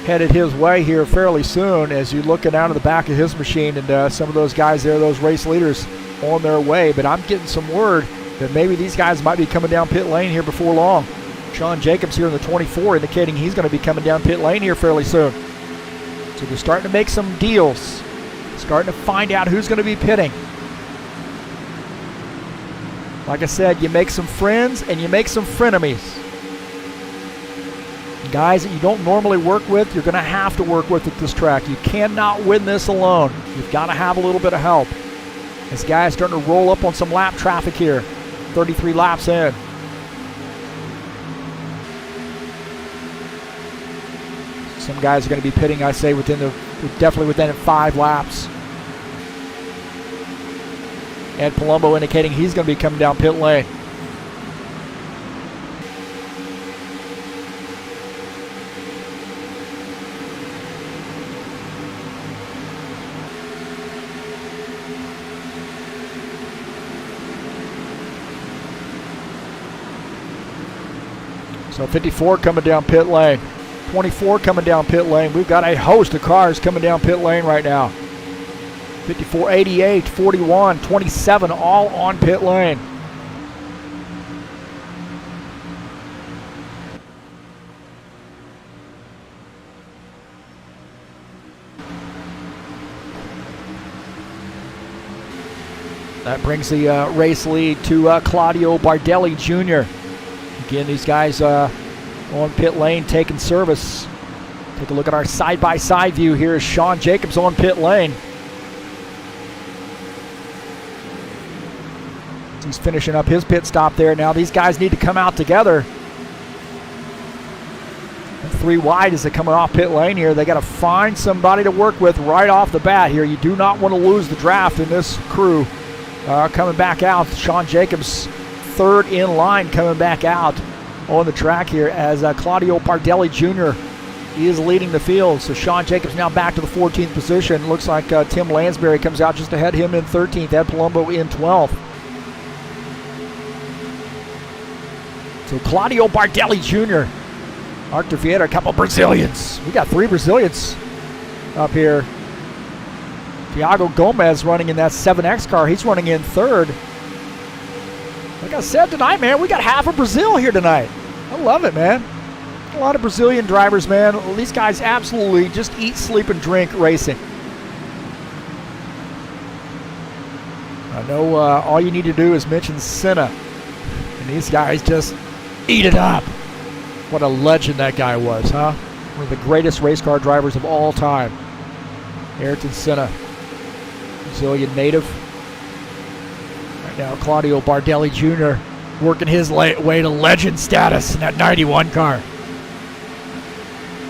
headed his way here fairly soon as you're looking out of the back of his machine, and some of those guys there, those race leaders, on their way. But I'm getting some word that maybe these guys might be coming down pit lane here before long. Sean Jacobs here in the 24 indicating he's going to be coming down pit lane here fairly soon. So they're starting to make some deals. Starting to find out who's going to be pitting. Like I said, you make some friends and you make some frenemies. Guys that you don't normally work with, you're going to have to work with at this track. You cannot win this alone. You've got to have a little bit of help. This guy is starting to roll up on some lap traffic here. 33 laps in. Some guys are going to be pitting, I say, definitely within 5 laps. Ed Palumbo indicating he's going to be coming down pit lane. So 54 coming down pit lane. 24 coming down pit lane. We've got a host of cars coming down pit lane right now. 54, 88, 41, 27, all on pit lane. That brings the race lead to Claudio Bardelli Jr. Again, these guys on pit lane taking service. Take a look at our side-by-side view here as Sean Jacobs on pit lane. He's finishing up his pit stop there. Now these guys need to come out together. And 3 wide as they're coming off pit lane here. They got to find somebody to work with right off the bat here. You do not want to lose the draft in this crew. Coming back out, Sean Jacobs, third in line, coming back out on the track here as Claudio Bardelli Jr. is leading the field. So Sean Jacobs now back to the 14th position. Looks like Tim Lansbury comes out just ahead of him in 13th. Ed Palumbo in 12th. So Claudio Bardelli Jr. Mark DeVieta, a couple Brazilians. We got 3 Brazilians up here. Thiago Gomez running in that 7X car. He's running in 3rd. Like I said tonight, man, we got half of Brazil here tonight. I love it, man. A lot of Brazilian drivers, man. These guys absolutely just eat, sleep, and drink racing. I know all you need to do is mention Senna, and these guys just eat it up. What a legend that guy was, huh? One of the greatest race car drivers of all time. Ayrton Senna, Brazilian native. Right now, Claudio Bardelli Jr. working his way to legend status in that 91 car.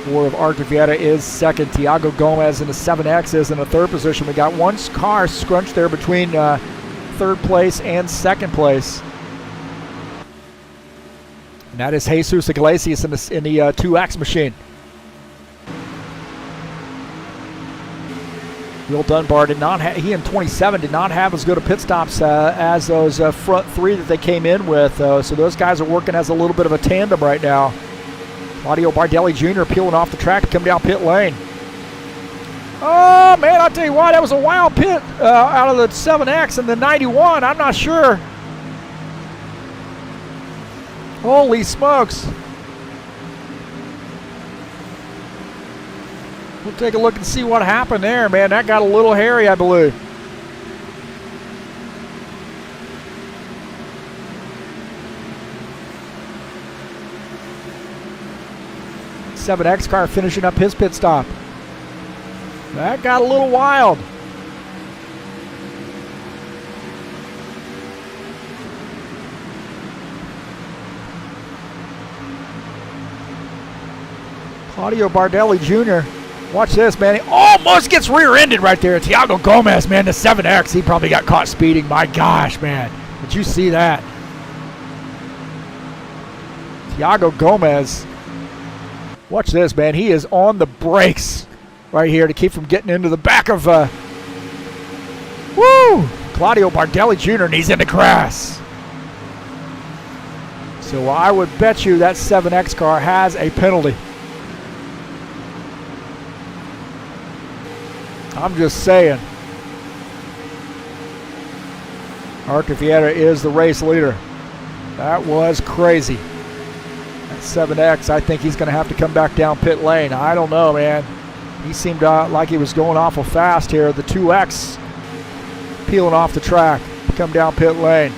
War of Artur Vieta is second. Thiago Gomez in the 7X is in the third position. We got one car scrunched there between third place and second place. And that is Jesus Iglesias in the 2X machine. Will Dunbar did not he in 27 did not have as good a pit stops as those front three that they came in with. So those guys are working as a little bit of a tandem right now. Claudio Bardelli Jr. peeling off the track to come down pit lane. Oh, man, I'll tell you what, that was a wild pit out of the 7X and the 91. I'm not sure. Holy smokes. We'll take a look and see what happened there, man. That got a little hairy, I believe. .7X car finishing up his pit stop. That got a little wild. Claudio Bardelli Jr. Watch this, man. He almost gets rear-ended right there. Thiago Gomez, man, the 7X. He probably got caught speeding. My gosh, man. Did you see that? Thiago Gomez. Watch this, man. He is on the brakes right here to keep from getting into the back of Claudio Bardelli Jr. and he's in the grass. So I would bet you that 7X car has a penalty. I'm just saying. Artur Vieta is the race leader. That was crazy. That 7X, I think he's going to have to come back down pit lane. I don't know, man. He seemed like he was going awful fast here. The 2X peeling off the track to come down pit lane.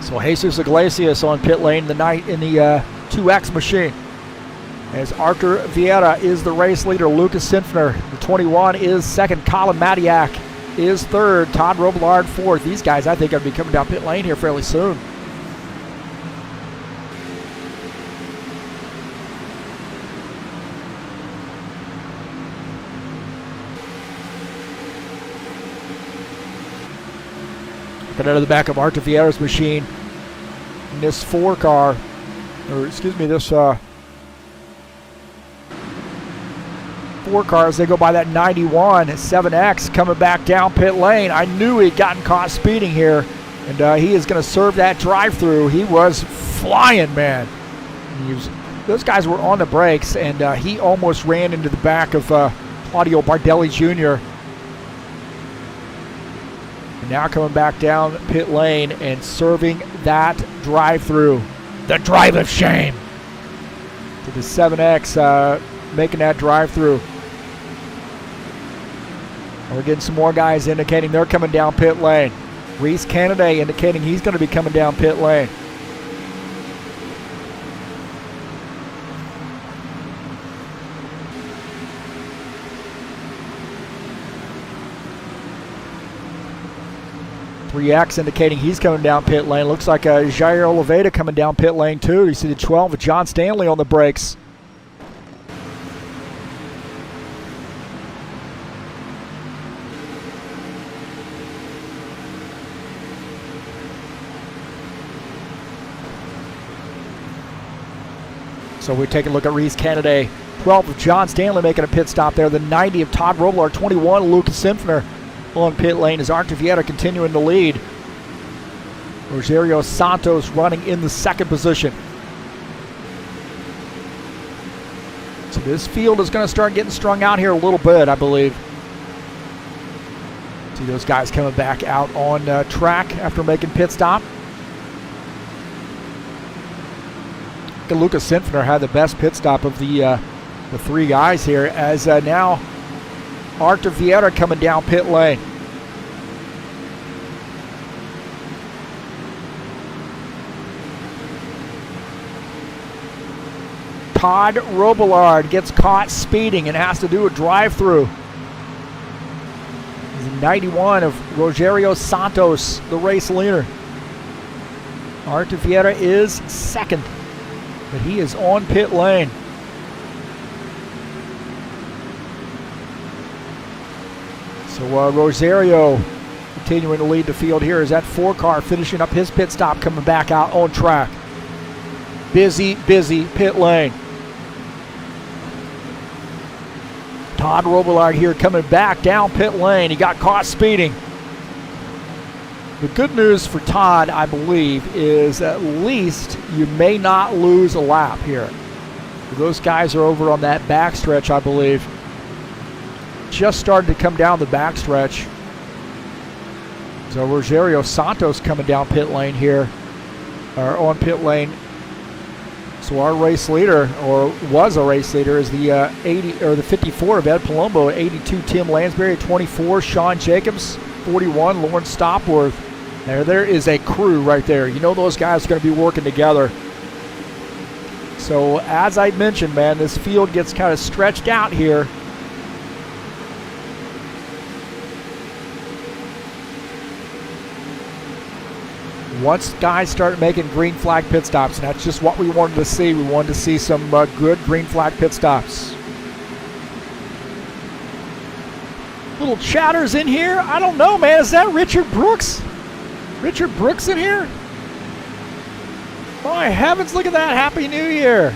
So Jesus Iglesias on pit lane in the 2X machine. As Artur Vieta is the race leader. Lucas Sinfner, the 21, is second. Colin Matiak is third. Todd Robillard fourth. These guys, I think, are going to be coming down pit lane here fairly soon. Looking out of the back of Artur Vieta's machine in this this 4 cars, they go by that 91 7X coming back down pit lane. I knew he'd gotten caught speeding here, and he is going to serve that drive-through. He was flying, man. Those guys were on the brakes, and he almost ran into the back of Claudio Bardelli Jr. And now coming back down pit lane and serving that drive-through. The drive of shame. To the 7X making that drive-through. We're getting some more guys indicating they're coming down pit lane. Reese Kennedy indicating he's going to be coming down pit lane. .3X indicating he's coming down pit lane. Looks like Jair Oliveira coming down pit lane too. You see the 12 with John Stanley on the brakes. So we take a look at Reese Kennedy. 12 of John Stanley making a pit stop there. The 90 of Todd Robillard. 21 of Lucas Sinfner on pit lane as Artur Vieta continuing to lead. Rogerio Santos running in the second position. So this field is going to start getting strung out here a little bit, I believe. See those guys coming back out on track after making pit stop. Lucas Sinfner had the best pit stop of the 3 guys here, as now Arthur Vieira coming down pit lane. Todd Robillard gets caught speeding and has to do a drive-through. He's in 91 of Rogerio Santos, the race leader. Arthur Vieira is second, but he is on pit lane. So Rogerio continuing to lead the field here as that 4-car finishing up his pit stop, coming back out on track. Busy pit lane. Todd Robillard here coming back down pit lane. He got caught speeding. The good news for Todd, I believe, is at least you may not lose a lap here. Those guys are over on that backstretch, I believe. Just started to come down the backstretch. So Rogerio Santos coming down pit lane here, or on pit lane. So our race leader, or was a race leader, is the 54 of Ed Palumbo, 82 Tim Lansbury, 24 Sean Jacobs, 41 Lawrence Stopworth. There is a crew right there. You know those guys are going to be working together. So as I mentioned, man, this field gets kind of stretched out here. Once guys start making green flag pit stops, and that's just what we wanted to see. We wanted to see some good green flag pit stops. Little chatters in here. I don't know, man. Is that Richard Brooks? Richard Brooks in here? My heavens, look at that. Happy New Year.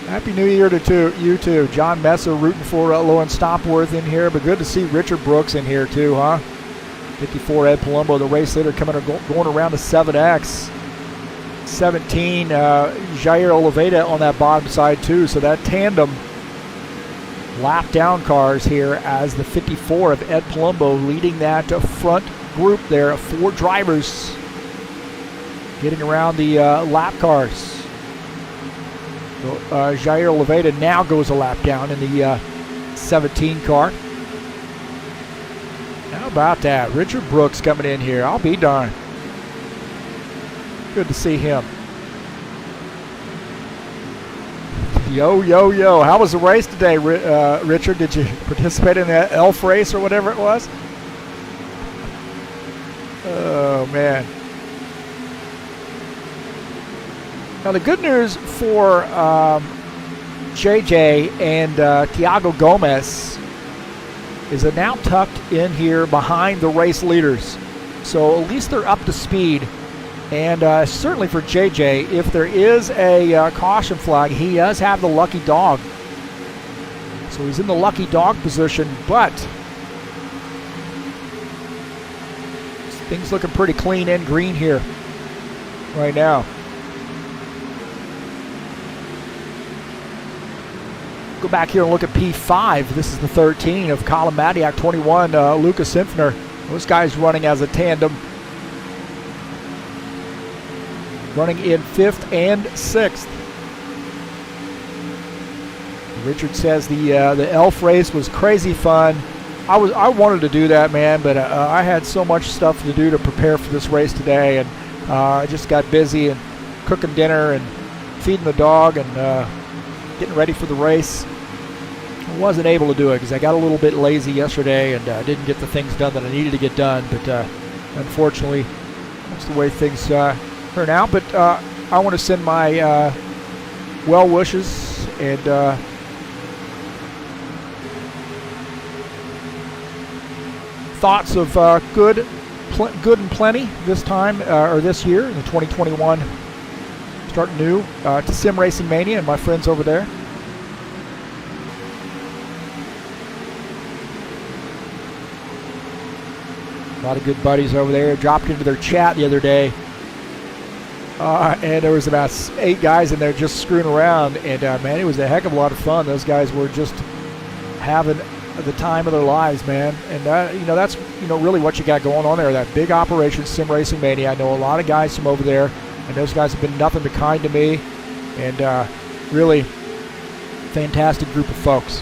Happy New Year to you too. John Messer rooting for Lawrence Stopworth in here, but good to see Richard Brooks in here too, huh? 54 Ed Palumbo, the race leader, going around the 7X. 17 Jair Oliveira on that bottom side too. So that tandem lap down cars here as the 54 of Ed Palumbo leading that front group there of 4 drivers getting around the lap cars. So, Jair Oliveira now goes a lap down in the 17 car. How about that? Richard Brooks coming in here. I'll be darned. Good to see him. Yo. How was the race today, Richard? Did you participate in that elf race or whatever it was? Oh, man. Now, the good news for JJ and Thiago Gomez is they're now tucked in here behind the race leaders. So at least they're up to speed. And certainly for JJ, if there is a caution flag, he does have the lucky dog. So he's in the lucky dog position, but things looking pretty clean and green here right now. Go back here and look at P5. This is the 13 of Colin Madiak, 21 Lucas Infner. Those guys running as a tandem. Running in 5th and 6th. Richard says the elf race was crazy fun. I wanted to do that, man, but I had so much stuff to do to prepare for this race today, and I just got busy and cooking dinner and feeding the dog and getting ready for the race. I wasn't able to do it because I got a little bit lazy yesterday and didn't get the things done that I needed to get done, but unfortunately that's the way things turn out. But I want to send my well wishes and thoughts of good and plenty this time or this year in the 2021 starting new to Sim Racing Mania and my friends over there. A lot of good buddies over there. Dropped into their chat the other day. And there was about 8 guys in there just screwing around. And, man, it was a heck of a lot of fun. Those guys were just having the time of their lives, man. And, that's, really what you got going on there. That big operation, Sim Racing Mania. I know a lot of guys from over there. And those guys have been nothing but kind to me. And really fantastic group of folks.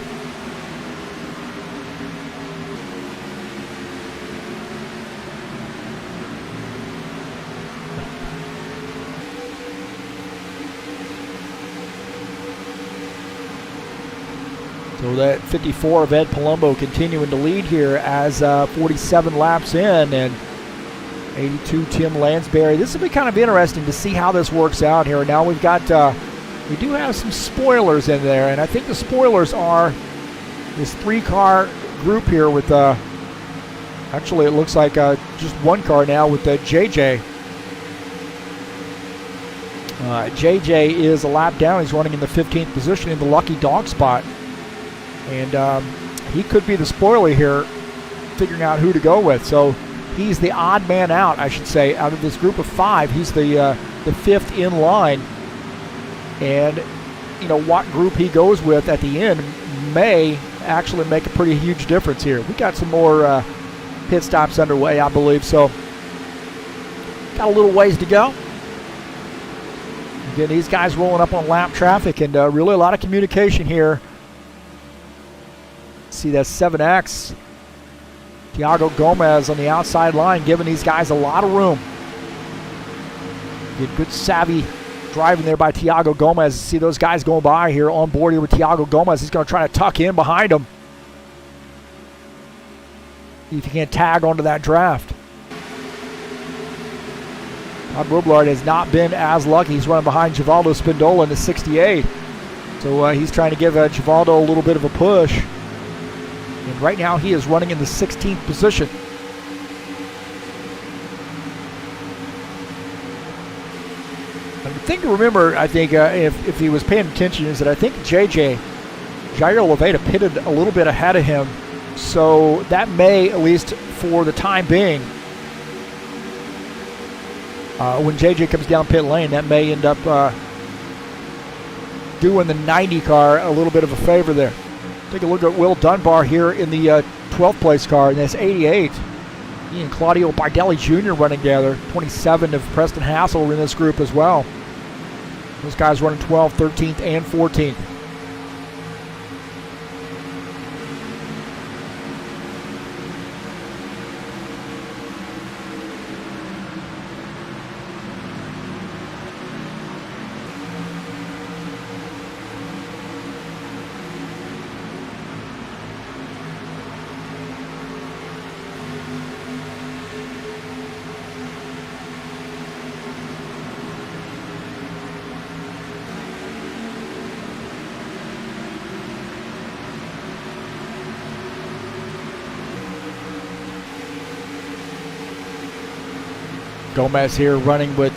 So that 54 of Ed Palumbo continuing to lead here as 47 laps in, and 82 Tim Lansbury. This will be kind of interesting to see how this works out here. Now we've got, we do have some spoilers in there, and I think the spoilers are this 3-car group here with, actually it looks like just 1 car now with JJ. JJ is a lap down. He's running in the 15th position in the lucky dog spot. And he could be the spoiler here, figuring out who to go with. So he's the odd man out, I should say, out of this group of 5. He's the 5th in line. And, you know, what group he goes with at the end may actually make a pretty huge difference here. We got some more pit stops underway, I believe. So got a little ways to go. Again, these guys rolling up on lap traffic, and really a lot of communication here. See that 7X. Thiago Gomez on the outside line, giving these guys a lot of room. Good savvy driving there by Thiago Gomez. See those guys going by here on board here with Thiago Gomez. He's going to try to tuck in behind him. See if he can't tag onto that draft. Todd Rublard has not been as lucky. He's running behind Givaldo Spindola in the 68. So he's trying to give Givaldo a little bit of a push. And right now he is running in the 16th position. And the thing to remember, I think, if he was paying attention, is that I think Jair Oliveira pitted a little bit ahead of him. So that may, at least for the time being, when JJ comes down pit lane, that may end up doing the 90 car a little bit of a favor there. Take a look at Will Dunbar here in the 12th place car, and that's 88. He and Claudio Bardelli Jr. running together. 27 of Preston Hassel in this group as well. Those guys running 12th, 13th, and 14th. Gomez here running with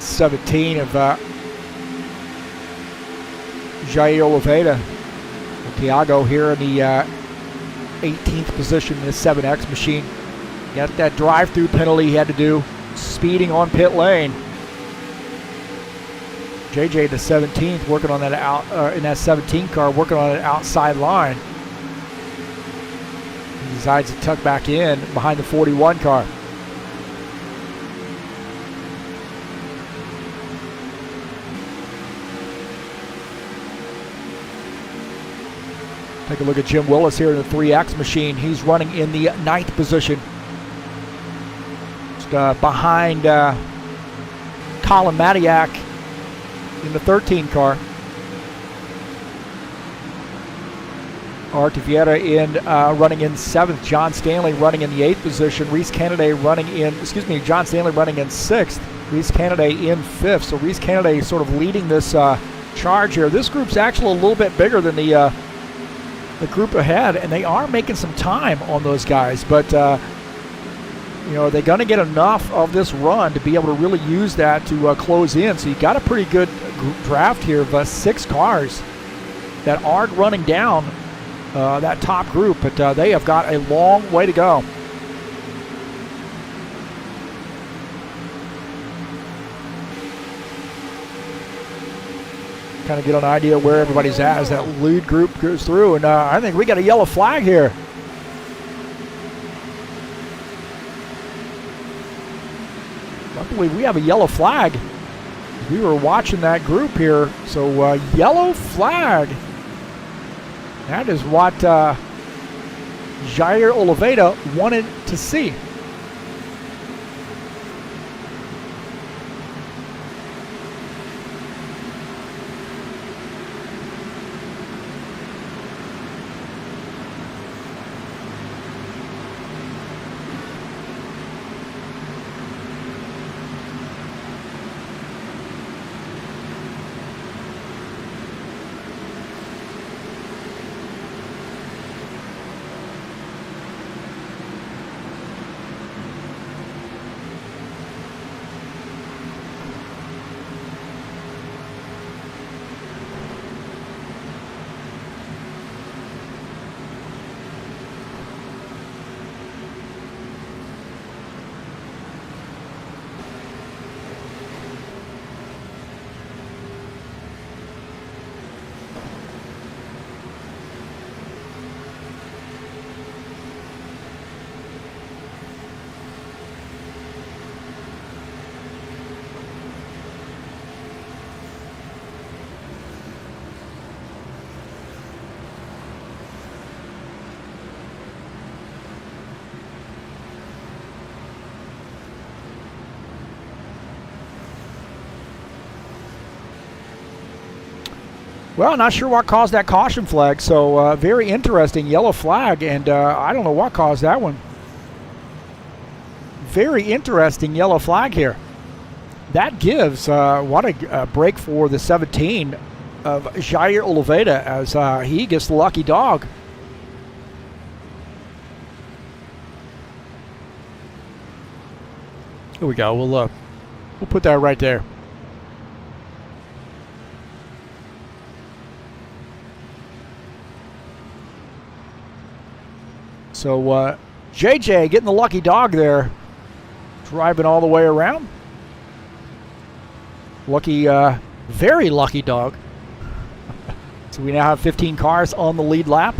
17 of Jair Oliveira. Thiago here in the 18th position in the 7X machine. Got that drive-through penalty he had to do, speeding on pit lane. JJ the 17th working on that in that 17 car, working on an outside line. He decides to tuck back in behind the 41 car. Take a look at Jim Willis here in the 3X machine. He's running in the 9th position. Just behind Colin Matiak in the 13 car. Art Vieira running in 7th. John Stanley running in the 8th position. John Stanley running in 6th. Reese Kennedy in 5th. So Reese Kennedy sort of leading this charge here. This group's actually a little bit bigger than the group ahead, and they are making some time on those guys, but you know, they're going to get enough of this run to be able to really use that to close in. So you got a pretty good draft here of 6 cars that aren't running down that top group, but they have got a long way to go. Kind of get an idea where everybody's at as that lead group goes through, and I think we got a yellow flag here. I believe we have a yellow flag. We were watching that group here, so yellow flag. That is what Jair Oliveira wanted to see. Well, not sure what caused that caution flag, so very interesting yellow flag, and I don't know what caused that one. Very interesting yellow flag here. That gives what a break for the 17 of Jair Oliveira as he gets the lucky dog. Here we go. We'll put that right there. So JJ getting the lucky dog there, driving all the way around. Lucky, very lucky dog. So we now have 15 cars on the lead lap.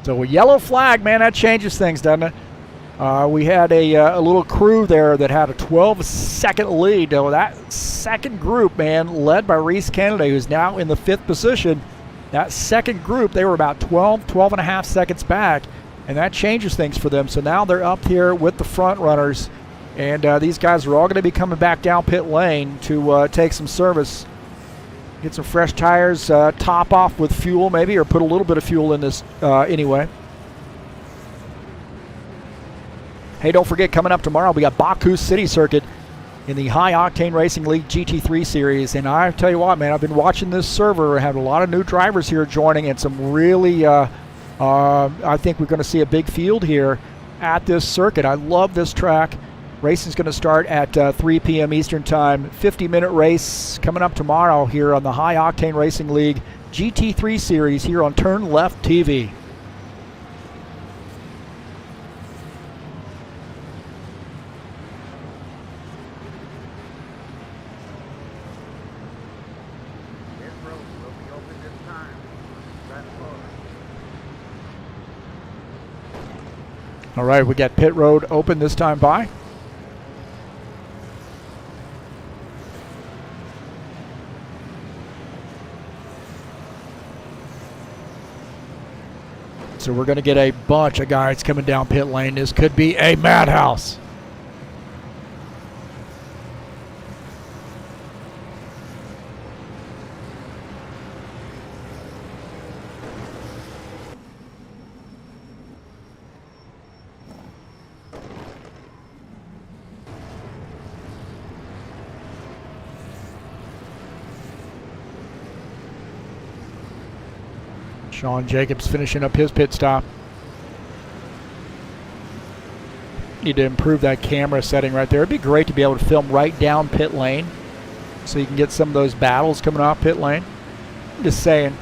So a yellow flag, man, that changes things, doesn't it? We had a little crew there that had a 12-second lead. Though that second group, man, led by Reese Kennedy, who's now in the 5th position. That second group, they were about 12 and a half seconds back, and that changes things for them. So now they're up here with the front runners, and these guys are all going to be coming back down pit lane to take some service. Get some fresh tires, top off with fuel maybe, or put a little bit of fuel in this anyway. Hey, don't forget, coming up tomorrow, we got Baku City Circuit in the High Octane Racing League GT3 Series. And I tell you what, man, I've been watching this server. I have a lot of new drivers here joining, and some really, I think we're going to see a big field here at this circuit. I love this track. Racing's going to start at 3 p.m. Eastern Time. 50-minute race coming up tomorrow here on the High Octane Racing League GT3 Series here on TurnLeftTV. This road will be open this time. That's all. All right, we got pit road open this time by. So we're going to get a bunch of guys coming down pit lane. This could be a madhouse. Sean Jacobs finishing up his pit stop. Need to improve that camera setting right there. It'd be great to be able to film right down pit lane so you can get some of those battles coming off pit lane. I'm just saying.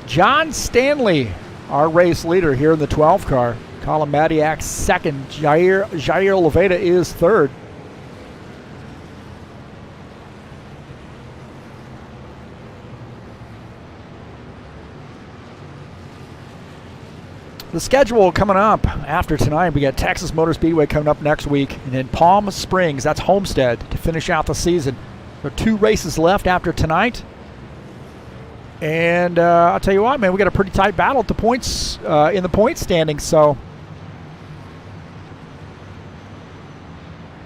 John Stanley, our race leader here in the 12 car. Colin Madiak second. Jair Oliveira is third. The schedule coming up after tonight, we got Texas Motor Speedway coming up next week, and then Palm Springs, that's Homestead, to finish out the season. There are 2 races left after tonight. And I'll tell you what, man, we got a pretty tight battle at the points, in the point standings. So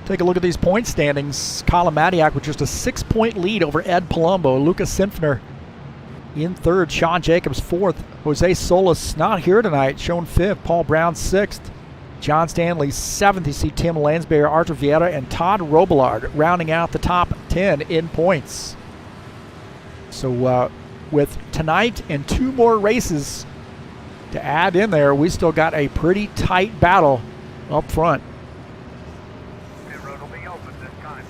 take a look at these point standings. Colin Madiak with just a 6-point lead over Ed Palumbo. Lucas Sinfner in third. Sean Jacobs fourth. Jose Solis not here tonight, shown fifth. Paul Brown sixth. John Stanley seventh. You see Tim Lansbury, Arthur Vieira, and Todd Robillard rounding out the top 10 in points. So with tonight and 2 more races to add in there, we still got a pretty tight battle up front. Pit road will be open this time.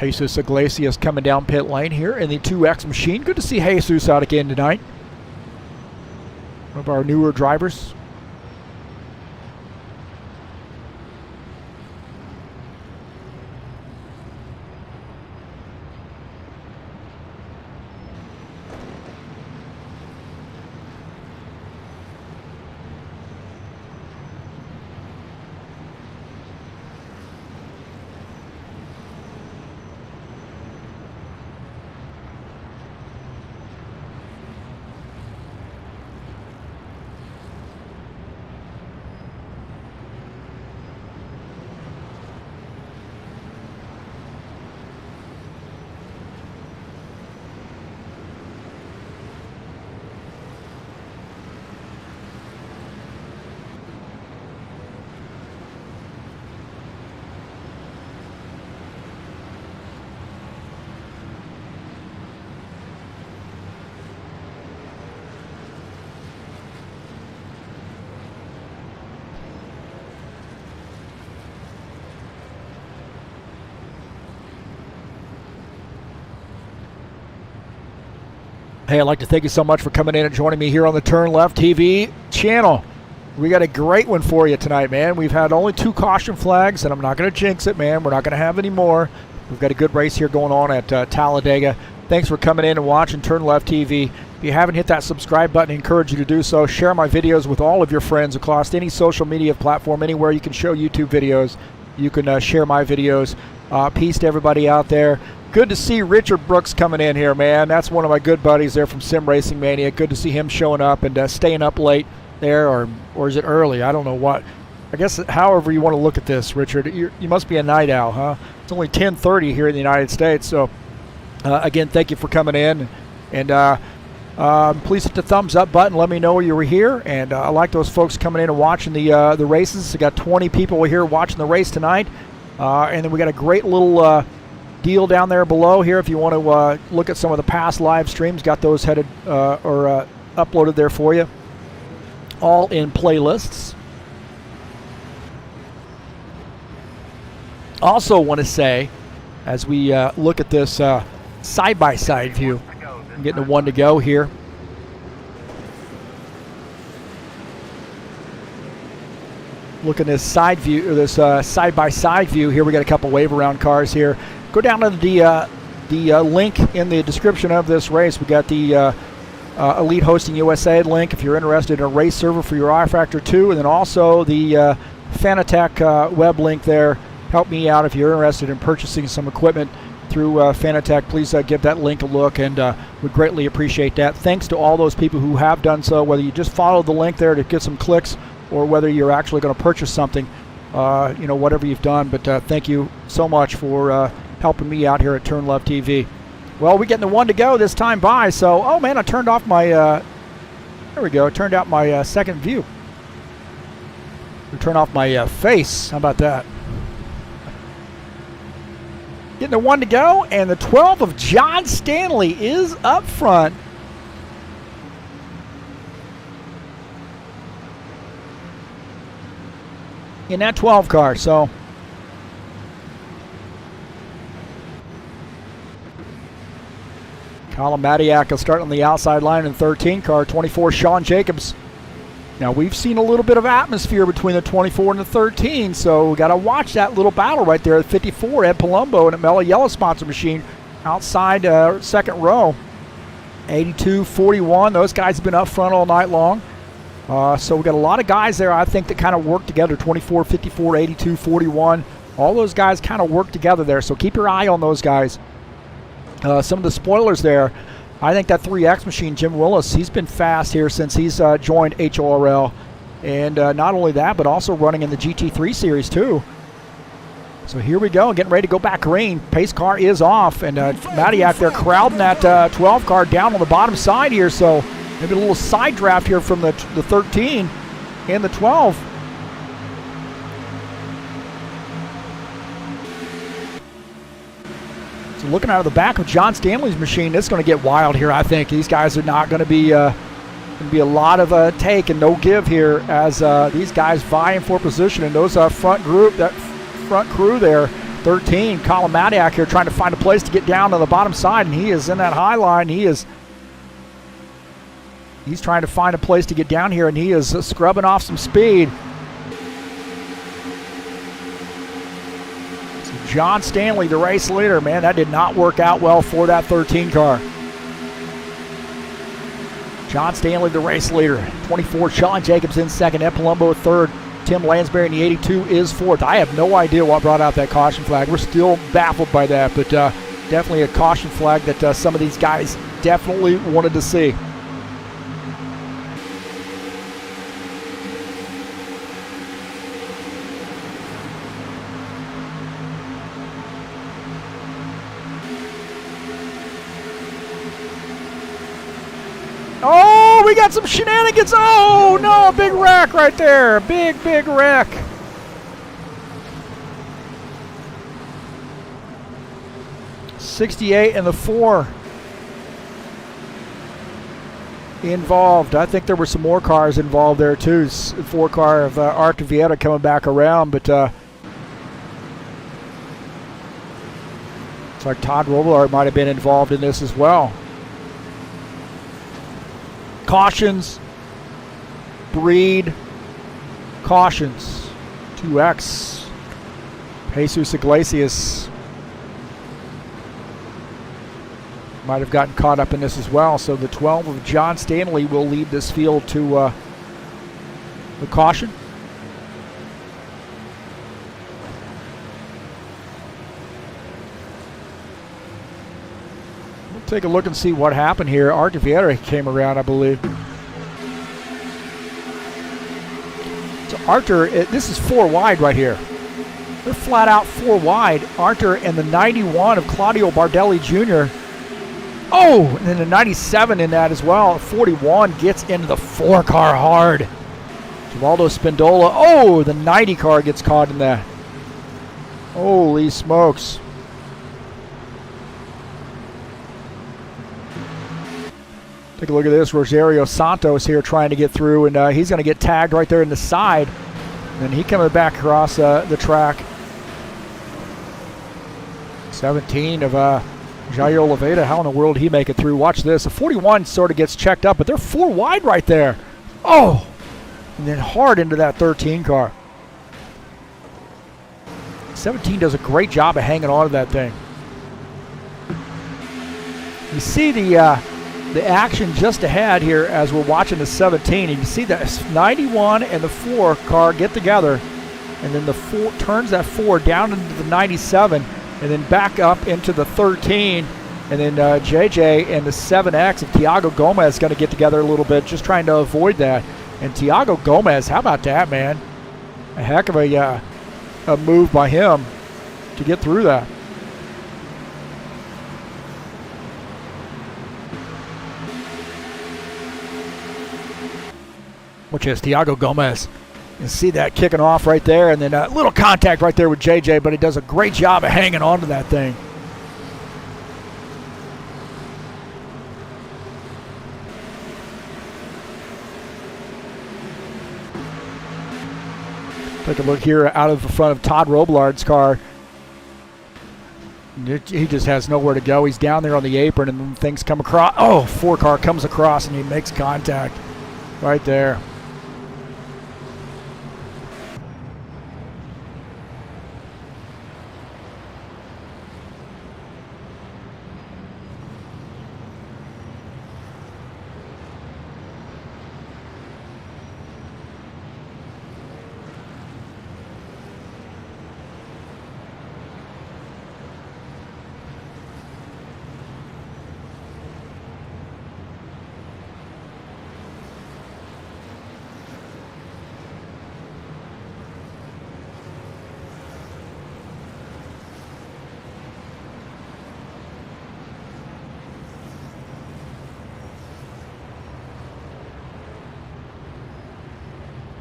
Jesus Iglesias coming down pit lane here in the 2X machine. Good to see Jesus out again tonight. One of our newer drivers. Hey, I'd like to thank you so much for coming in and joining me here on the TurnLeftTV channel. We got a great one for you tonight, man. We've had only 2 caution flags, and I'm not going to jinx it, man. We're not going to have any more. We've got a good race here going on at Talladega. Thanks for coming in and watching TurnLeftTV. If you haven't hit that subscribe button, I encourage you to do so. Share my videos with all of your friends across any social media platform, anywhere you can show YouTube videos. You can share my videos. Peace to everybody out there. Good to see Richard Brooks coming in here, man. That's one of my good buddies there from Sim Racing Mania. Good to see him showing up and staying up late there, or is it early? I don't know what. I guess however you want to look at this, Richard. You must be a night owl, huh? It's only 10:30 here in the United States. So, again, thank you for coming in. And please hit the thumbs up button. Let me know you were here. And I like those folks coming in and watching the races. We got 20 people here watching the race tonight. And then we got a great little deal down there below here if you want to look at some of the past live streams. Got those headed or uploaded there for you, all in playlists. Also want to say, as we look at this side-by-side view, I'm getting a 1 to go here. Look at this side view, or this side-by-side view here. We got a couple wave-around cars here. Go down to the link in the description of this race. We got the Elite Hosting USA link if you're interested in a race server for your rFactor 2, and then also the Fanatec web link there. Help me out if you're interested in purchasing some equipment through Fanatec. Please give that link a look, and we'd greatly appreciate that. Thanks to all those people who have done so, whether you just follow the link there to get some clicks, or whether you're actually going to purchase something, whatever you've done. But thank you so much for helping me out here at TurnLeftTV. Well, we're getting the 1 to go this time by. So, oh man, I turned off my, there we go, turned out my second view. Turn off my face. How about that? Getting the 1 to go, and the 12 of John Stanley is up front. In that 12 car, so Colin Matiak will start on the outside line in 13 car, 24 Sean Jacobs. Now we've seen a little bit of atmosphere between the 24 and the 13, so we got to watch that little battle right there at 54. Ed Palumbo and a Mellow Yellow sponsor machine outside second row. 82-41. Those guys have been up front all night long. So we got a lot of guys there, I think, that kind of work together. 24, 54, 82, 41. All those guys kind of work together there, so keep your eye on those guys. Some of the spoilers there, I think that 3X machine, Jim Willis, he's been fast here since he's joined HORL. And not only that, but also running in the GT3 series too. So here we go, getting ready to go back green. Pace car is off, and Madiak there crowding that 12 car down on the bottom side here, so maybe a little side draft here from the 13 and the 12. So looking out of the back of John Stanley's machine, this is going to get wild here, I think. These guys are not going to be a lot of take and no give here as these guys vying for position, and those front crew there, 13, Colin Madiak here trying to find a place to get down to the bottom side, and he is in that high line. He's trying to find a place to get down here, and he is scrubbing off some speed. So John Stanley, the race leader, man, that did not work out well for that 13 car. John Stanley, the race leader. 24, Sean Jacobs in second, Ed Palumbo third. Tim Lansbury in the 82 is fourth. I have no idea what brought out that caution flag. We're still baffled by that, but definitely a caution flag that some of these guys definitely wanted to see. Oh, we got some shenanigans. Oh, no, a big wreck right there. Big wreck. '68 and the 4 involved. I think there were some more cars involved there, too. 4 car of Art Vieta coming back around, but it's like Todd Robillard might have been involved in this as well. Cautions, Breed, cautions, 2X, Jesus Iglesias might have gotten caught up in this as well. So the 12 of John Stanley will lead this field to the caution. Take a look and see what happened here. Art Vieta came around, I believe. So Arthur, this is 4 wide right here. They're flat out 4 wide. Arthur and the 91 of Claudio Bardelli Jr. Oh, and then the 97 in that as well. 41 gets into the 4 car hard. Givaldo Spindola. Oh, the 90 car gets caught in that. Holy smokes. Take a look at this. Rosario Santos here trying to get through, and he's going to get tagged right there in the side. And he coming back across the track. 17 of Jair Oliveira. How in the world did he make it through? Watch this. A 41 sort of gets checked up, but they're 4 wide right there. Oh! And then hard into that 13 car. 17 does a great job of hanging on to that thing. You see the action just ahead here as we're watching the 17. And you see that 91 and the 4 car get together, and then the 4 turns that 4 down into the 97, and then back up into the 13, and then JJ and the 7X of Thiago Gomez is going to get together a little bit, just trying to avoid that. And Thiago Gomez, how about that, man? A heck of a move by him to get through that. Which is Thiago Gomez. You can see that kicking off right there, and then a little contact right there with JJ, but he does a great job of hanging on to that thing. Take a look here out of the front of Todd Robillard's car. He just has nowhere to go. He's down there on the apron, and then things come across. Oh, 4 car comes across, and he makes contact right there.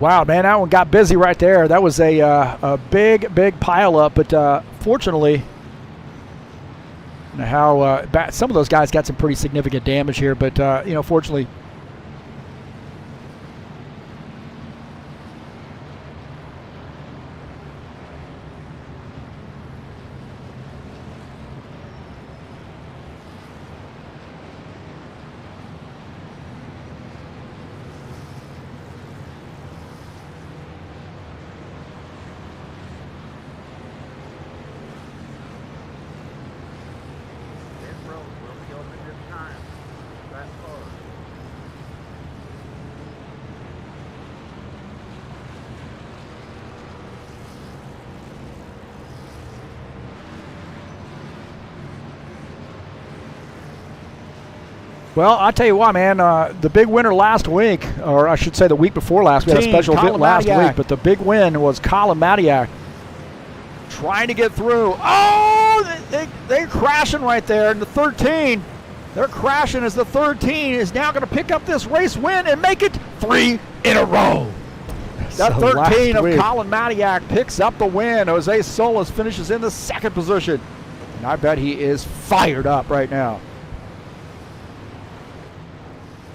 Wow, man, that one got busy right there. That was a big pile up, but fortunately, some of those guys got some pretty significant damage here, but fortunately. Pit road will be open this time. Fast forward. Well, I'll tell you what, man, the big winner last week, or I should say the week before last, we had a special event last week, but the big win was Colin Matiak trying to get through. Oh, they're crashing right there in the 13. They're crashing as the 13 is now going to pick up this race win and make it 3 in a row. That 13 of Colin Matiak picks up the win. Jose Solis finishes in the second position. And I bet he is fired up right now.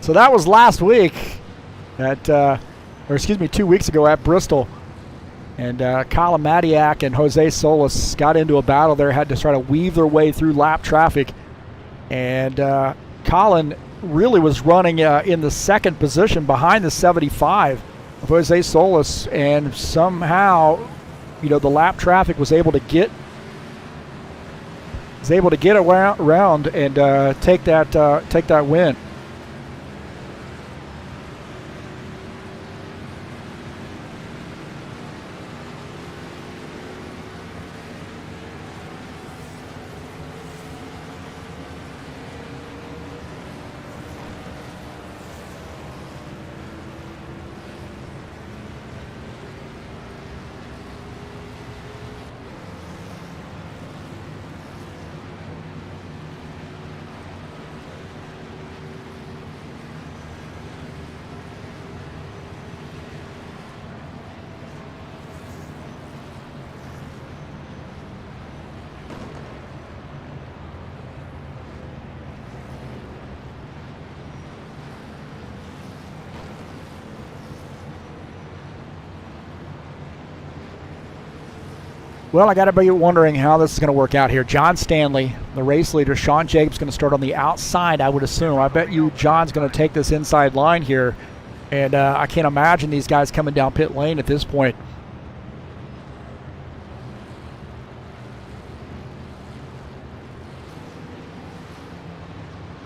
So that was last week at, 2 weeks ago at Bristol. And Colin Matiak and Jose Solis got into a battle there, had to try to weave their way through lap traffic. And Colin really was running in the second position behind the 75 of Jose Solis. And somehow, the lap traffic was able to get around and take that win. Well, I got everybody wondering how this is going to work out here. John Stanley, the race leader. Sean Jacobs going to start on the outside, I would assume. I bet you John's going to take this inside line here. And I can't imagine these guys coming down pit lane at this point.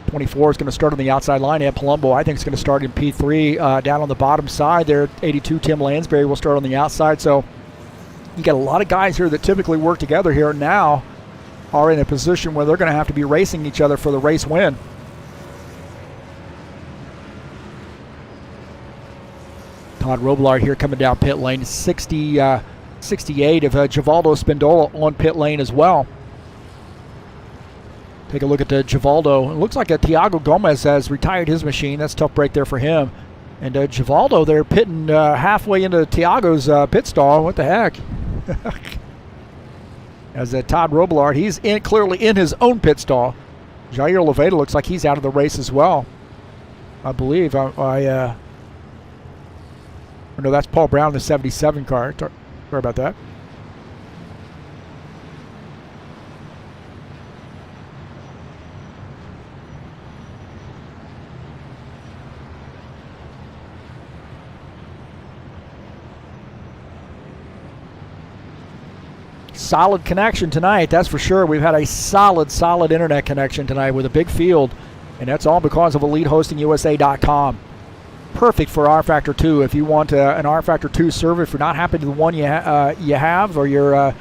'24 is going to start on the outside line. Ed Palumbo, I think, is going to start in P3 down on the bottom side there. 82, Tim Lansbury will start on the outside. So you got a lot of guys here that typically work together here now are in a position where they're going to have to be racing each other for the race win. Todd Robillard here coming down pit lane. 68 of Givaldo Spindola on pit lane as well. Take a look at the Givaldo. It looks like a Thiago Gomez has retired his machine. That's a tough break there for him. And Givaldo, they're pitting halfway into Thiago's pit stall. What the heck? As Todd Robillard, he's clearly in his own pit stall. Jair Leveda looks like he's out of the race as well, I believe. No, that's Paul Brown, the 77 car. Sorry about that. Solid connection tonight, that's for sure. We've had a solid internet connection tonight with a big field, and that's all because of EliteHostingUSA.com. Perfect for rFactor 2. If you want an rFactor 2 server, if you're not happy with the one you have, or you're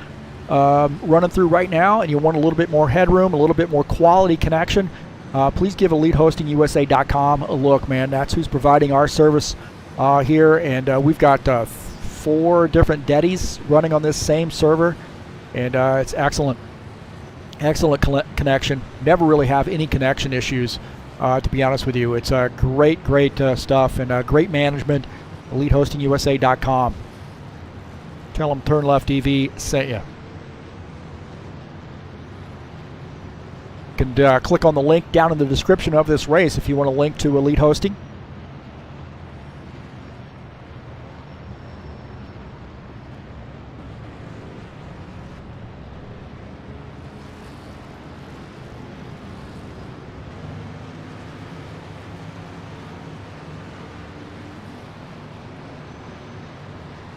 running through right now and you want a little bit more headroom, a little bit more quality connection, please give EliteHostingUSA.com a look, man. That's who's providing our service here, and we've got 4 different Deddies running on this same server. And it's excellent connection. Never really have any connection issues, to be honest with you. It's great stuff and great management. EliteHostingUSA.com. Tell them TurnLeftTV sent you. You can click on the link down in the description of this race if you want to link to Elite Hosting.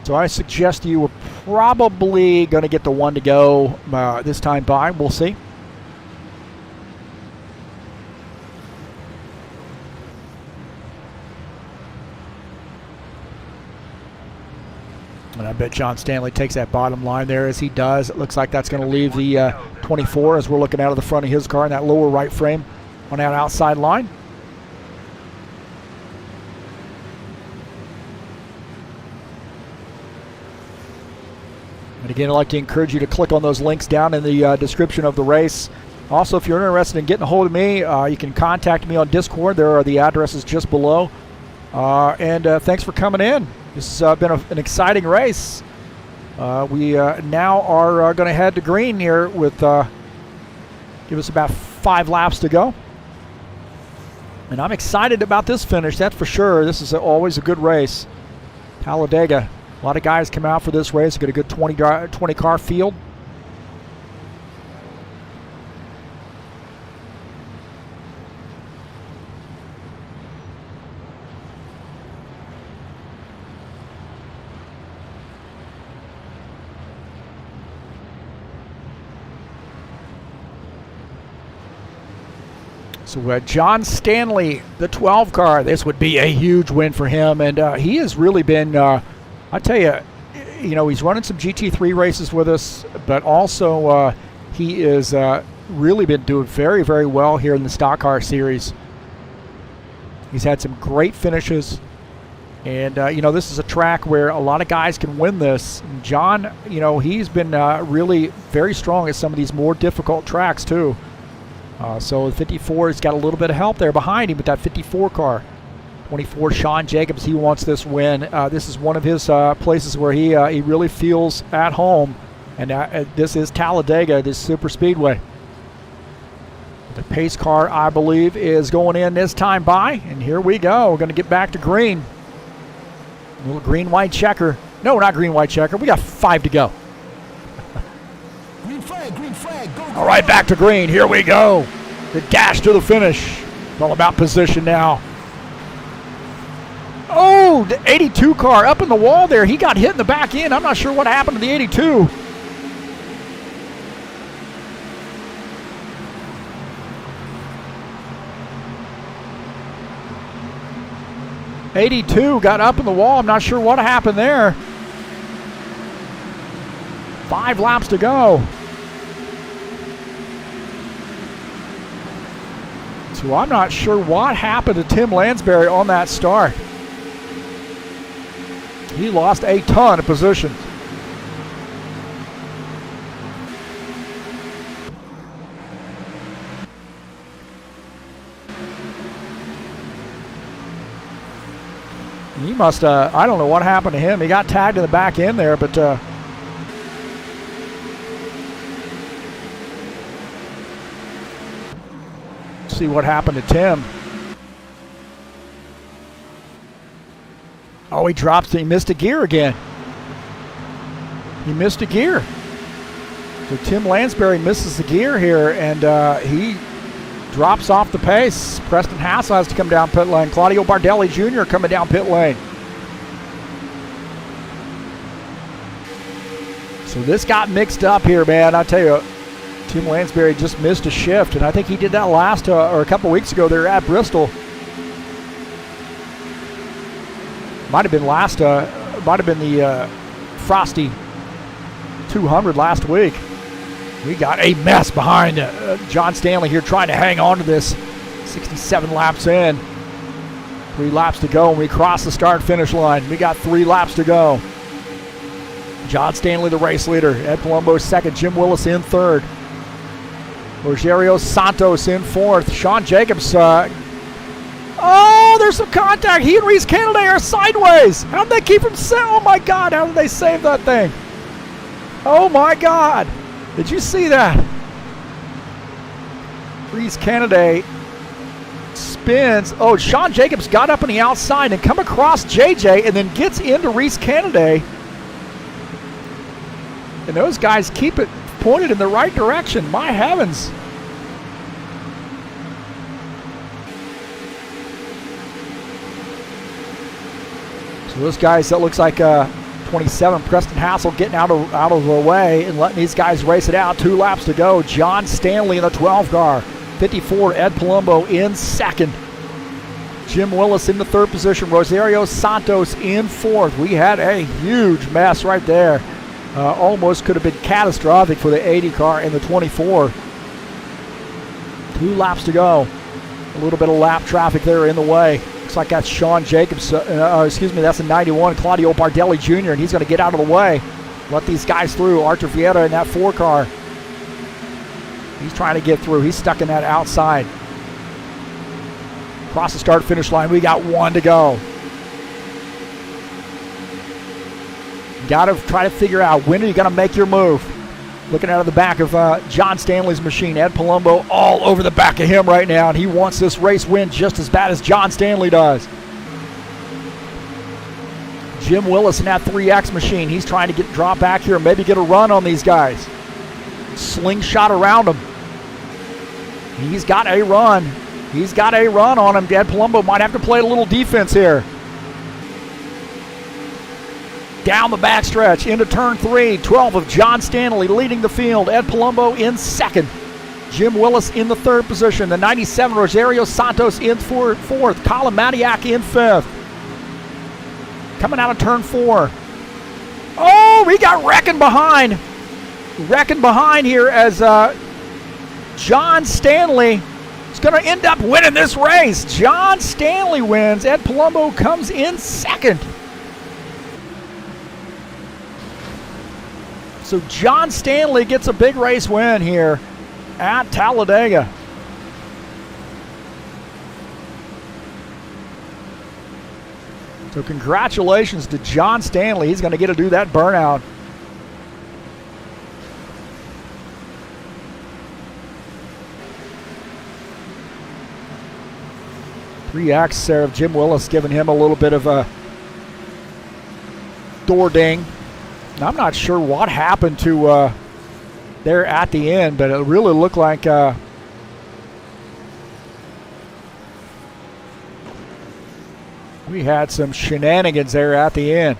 So I suggest you were probably going to get the one to go this time by. We'll see. And I bet John Stanley takes that bottom line there as he does. It looks like that's going to leave the 24 as we're looking out of the front of his car in that lower right frame on that outside line. And again, I'd like to encourage you to click on those links down in the description of the race. Also, if you're interested in getting a hold of me, you can contact me on Discord. There are the addresses just below. And thanks for coming in. This has been an exciting race. We now are going to head to green here with give us about 5 laps to go. And I'm excited about this finish, that's for sure. This is always a good race. Talladega. A lot of guys come out for this race. Got a good 20 car field. So John Stanley, the 12 car, this would be a huge win for him. And he has really been, I tell you, he's running some GT3 races with us, but also he is really been doing very, very well here in the stock car series. He's had some great finishes. And, this is a track where a lot of guys can win this. And John, he's been really very strong at some of these more difficult tracks, too. So the 54 has got a little bit of help there behind him with that 54 car. 24, Sean Jacobs, he wants this win. This is one of his places where he really feels at home. And this is Talladega, this super speedway. The pace car, I believe, is going in this time by. And here we go. We're going to get back to green. A little green-white checker. No, not green-white checker. We got 5 to go. Green flag, go, go. All right, back to green. Here we go. The dash to the finish. It's all about position now. Oh, the 82 car up in the wall there. He got hit in the back end. I'm not sure what happened to the 82. '82 got up in the wall. I'm not sure what happened there. 5 laps to go. So I'm not sure what happened to Tim Lansbury on that start. He lost a ton of positions. He must, I don't know what happened to him. He got tagged in the back end there, but see what happened to Tim. Oh, he missed a gear again. He missed a gear. So Tim Lansbury misses the gear here, and he drops off the pace. Preston Hassel has to come down pit lane. Claudio Bardelli Jr. coming down pit lane. So this got mixed up here, man. I tell you, Tim Lansbury just missed a shift, and I think he did that last or a couple weeks ago there at Bristol. Might have been the Frosty 200 last week. We got a mess behind John Stanley here trying to hang on to this. 67 laps in. 3 laps to go, and we cross the start-finish line. We got 3 laps to go. John Stanley, the race leader. Ed Palumbo second. Jim Willis in third. Rogerio Santos in fourth. Sean Jacobs. Oh! Oh, there's some contact. He and Reese Kennedy are sideways. How did they keep him set? Oh my God, how did they save that thing? Oh my God. Did you see that? Reese Kennedy spins. Oh, Sean Jacobs got up on the outside and come across JJ and then gets into Reese Kennedy. And those guys keep it pointed in the right direction. My heavens. So those guys, that looks like 27, Preston Hassel getting out of the way and letting these guys race it out. 2 laps to go. John Stanley in the 12 car. 54, Ed Palumbo in second. Jim Willis in the 3rd position. Rosario Santos in 4th. We had a huge mess right there. Almost could have been catastrophic for the 80 car and the 24. 2 laps to go. A little bit of lap traffic there in the way. Looks like that's Sean Jacobs. That's a 91, Claudio Bardelli Jr., and he's going to get out of the way. Let these guys through. Artur Vieira in that 4 car. He's trying to get through. He's stuck in that outside. Across the start-finish line, we got 1 to go. Got to try to figure out when are you going to make your move. Looking out of the back of John Stanley's machine. Ed Palumbo all over the back of him right now, and he wants this race win just as bad as John Stanley does. Jim Willis in that 3X machine. He's trying to drop back here and maybe get a run on these guys. Slingshot around him. He's got a run. He's got a run on him. Ed Palumbo might have to play a little defense here. Down the backstretch into turn 3. 12 of John Stanley leading the field. Ed Palumbo in 2nd. Jim Willis in the 3rd position. The 97 Rosario Santos in 4th. Colin Matiak in 5th. Coming out of turn 4. Oh, we got wrecking behind. Wrecking behind here as John Stanley is going to end up winning this race. John Stanley wins. Ed Palumbo comes in 2nd. So John Stanley gets a big race win here at Talladega. So congratulations to John Stanley. He's going to get to do that burnout. X there of Jim Willis giving him a little bit of a door ding. I'm not sure what happened to there at the end, but it really looked like we had some shenanigans there at the end.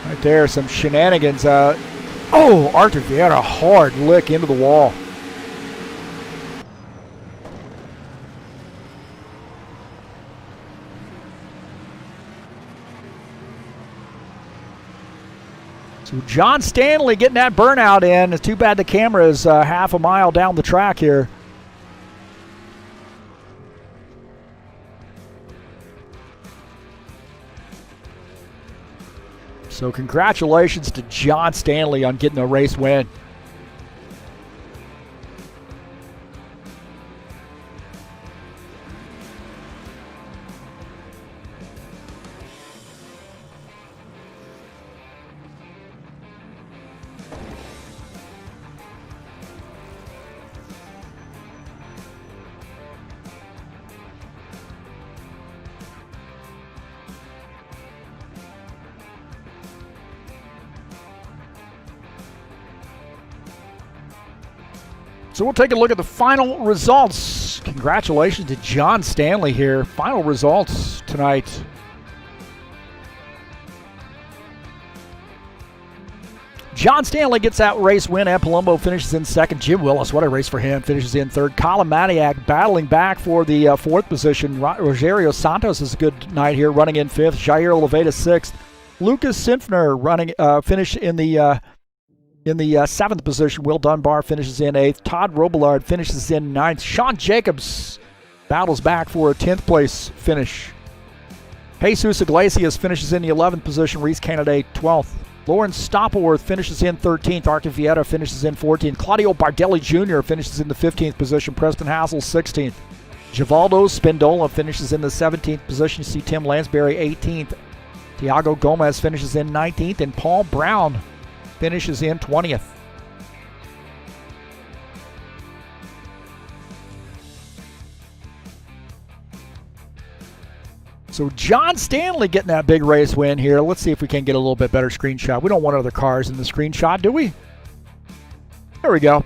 Right there, some shenanigans. Artur Vieira, a hard lick into the wall. So John Stanley getting that burnout in. It's too bad the camera is half a mile down the track here. So congratulations to John Stanley on getting a race win. So we'll take a look at the final results. Congratulations to John Stanley here. Final results tonight. John Stanley gets that race win. Ed Palumbo finishes in 2nd. Jim Willis, what a race for him, finishes in 3rd. Colin Matiak battling back for the 4th position. Rosario Santos is a good night here, running in 5th. Jair Oliveira 6th. Lucas Sinfner running finish in the 7th position. Will Dunbar finishes in 8th. Todd Robillard finishes in 9th. Sean Jacobs battles back for a 10th place finish. Jesus Iglesias finishes in the 11th position. Reese Kennedy 12th. Lawrence Stoppelworth finishes in 13th. Artur Vieira finishes in 14th. Claudio Bardelli Jr. finishes in the 15th position. Preston Hassel 16th. Givaldo Spindola finishes in the 17th position. You see Tim Lansbury 18th. Thiago Gomez finishes in 19th, and Paul Brown finishes in 20th. So John Stanley getting that big race win here. Let's see if we can get a little bit better screenshot. We don't want other cars in the screenshot, do we? There we go.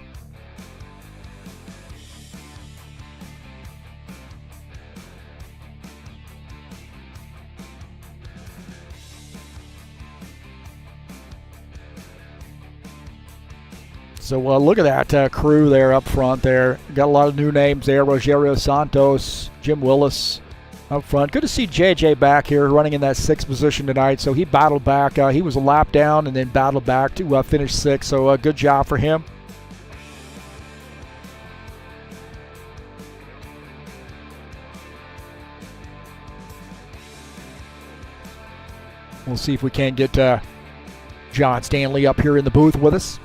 So look at that crew there up front there. Got a lot of new names there. Rogerio Santos, Jim Willis up front. Good to see JJ back here running in that 6th position tonight. So he battled back. He was a lap down and then battled back to finish 6th. So good job for him. We'll see if we can get John Stanley up here in the booth with us.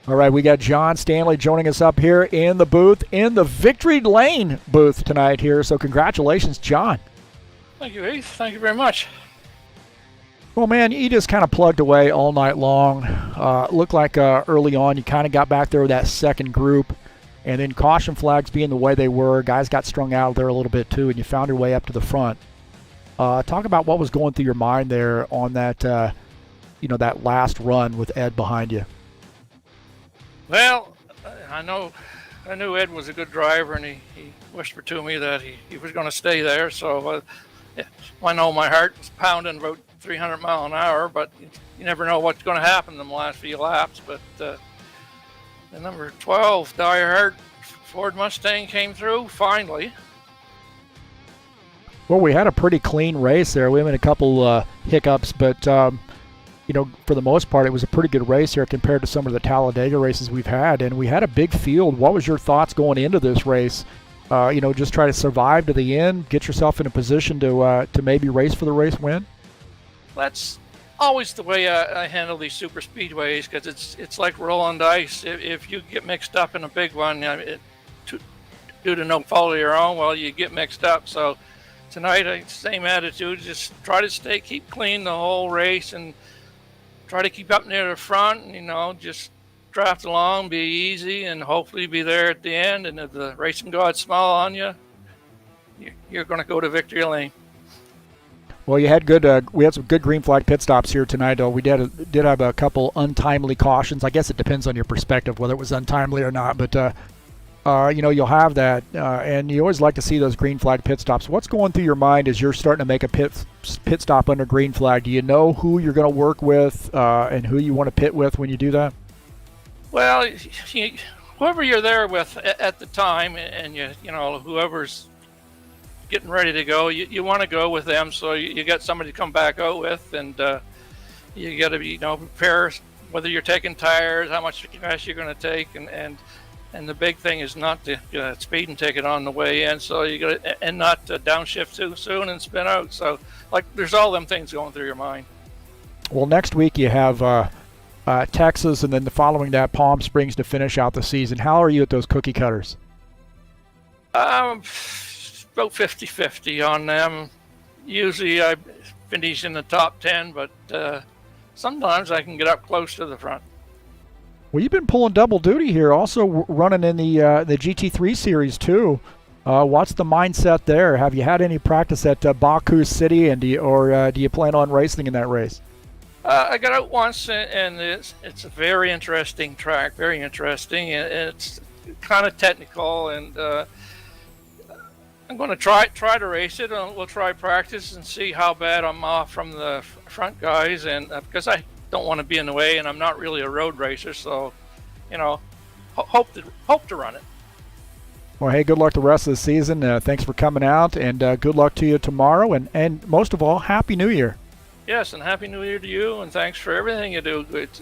All right, we got John Stanley joining us up here in the booth, in the Victory Lane booth tonight here. So congratulations, John. Thank you, Heath. Thank you very much. Well, man, you just kind of plugged away all night long. Looked like early on you kind of got back there with that second group, and then caution flags being the way they were, guys got strung out there a little bit too, and you found your way up to the front. Talk about what was going through your mind there on that, that last run with Ed behind you. Well, I knew Ed was a good driver, and he whispered to me that he was going to stay there. So I know my heart was pounding about 300 mile an hour, but you never know what's going to happen in the last few laps. But the number 12 Diehard Ford Mustang came through finally. Well, we had a pretty clean race there. We had a couple hiccups, but for the most part, it was a pretty good race here compared to some of the Talladega races we've had, and we had a big field. What was your thoughts going into this race? Just try to survive to the end, get yourself in a position to maybe race for the race win? That's always the way I handle these super speedways, because it's like rolling dice. If you get mixed up in a big one, due to no fault of your own, well, you get mixed up. So tonight, same attitude. Just try to keep clean the whole race, and try to keep up near the front. Just draft along, be easy, and hopefully be there at the end. And if the racing gods smile on you, you're going to go to victory lane. Well, you had we had some good green flag pit stops here tonight. We did have a couple untimely cautions. I guess it depends on your perspective whether it was untimely or not. But you'll have that, and you always like to see those green flag pit stops. What's going through your mind as you're starting to make a pit stop under green flag? Do you know who you're going to work with and who you want to pit with when you do that? Well, whoever you're there with at the time, and whoever's getting ready to go, you want to go with them, so you got somebody to come back out with, and you got to be prepare whether you're taking tires, how much gas you're going to take, and the big thing is not to get a speeding ticket on the way in, so you got to, and not to downshift too soon and spin out. So there's all them things going through your mind. Well, next week you have Texas, and then the following that Palm Springs to finish out the season. How are you at those cookie cutters? About 50-50 on them. Usually I finish in the top 10, but sometimes I can get up close to the front. Well, you've been pulling double duty here, also running in the GT3 series too. What's the mindset there? Have you had any practice at Baku City, and do you plan on racing in that race? I got out once, and it's a very interesting track, very interesting, and it's kind of technical, and I'm going to try to race it, and we'll try practice and see how bad I'm off from the front guys, and because I don't want to be in the way, and I'm not really a road racer, so hope to run it. Well, hey, good luck the rest of the season. Thanks for coming out, and good luck to you tomorrow, and most of all, Happy New Year. Yes, and Happy New Year to you, and thanks for everything you do. It's,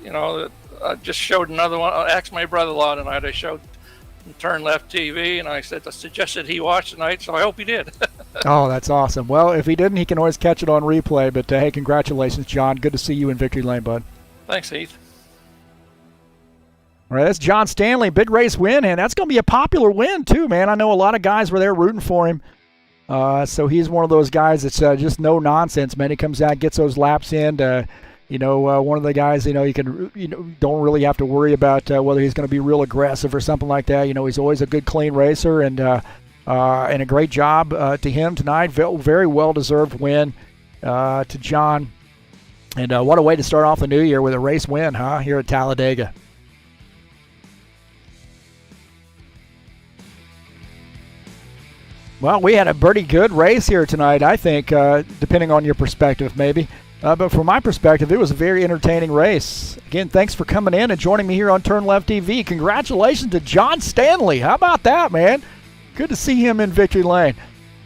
I just showed another one. I asked my brother-in-law tonight. I showed TurnLeftTV, and I suggested he watch tonight, so I hope he did. Oh, that's awesome. Well, if he didn't, he can always catch it on replay. But hey, congratulations, John. Good to see you in victory lane, bud. Thanks, Heath. All right, that's John Stanley, big race win, and that's going to be a popular win too, man. I know a lot of guys were there rooting for him. So he's one of those guys that's just no nonsense, man. He comes out, gets those laps in. One of the guys, you don't really have to worry about whether he's going to be real aggressive or something like that. He's always a good, clean racer, and a great job to him tonight. Very well-deserved win to John. And what a way to start off the new year with a race win, huh, here at Talladega. Well, we had a pretty good race here tonight, I think, depending on your perspective, maybe. But from my perspective, it was a very entertaining race. Again, thanks for coming in and joining me here on TurnLeftTV. Congratulations to John Stanley. How about that, man? Good to see him in victory lane.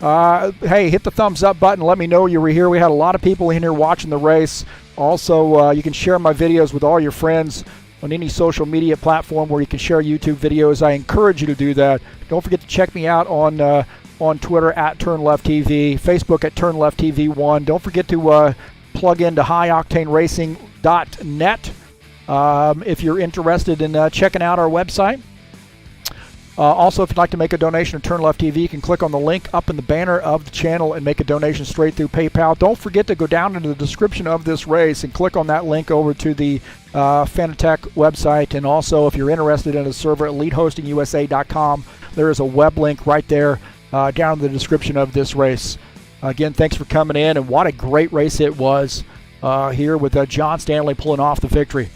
Hey, hit the thumbs up button. Let me know you were here. We had a lot of people in here watching the race. Also, you can share my videos with all your friends on any social media platform where you can share YouTube videos. I encourage you to do that. Don't forget to check me out on Twitter at TurnLeftTV, Facebook at TurnLeftTV1. Don't forget to plug into highoctaneracing.net if you're interested in checking out our website. Also, if you'd like to make a donation to TurnLeftTV, you can click on the link up in the banner of the channel and make a donation straight through PayPal. Don't forget to go down into the description of this race and click on that link over to the Fanatec website. And also, if you're interested in a server, EliteHostingUSA.com, there is a web link right there down in the description of this race. Again, thanks for coming in, and what a great race it was here with John Stanley pulling off the victory.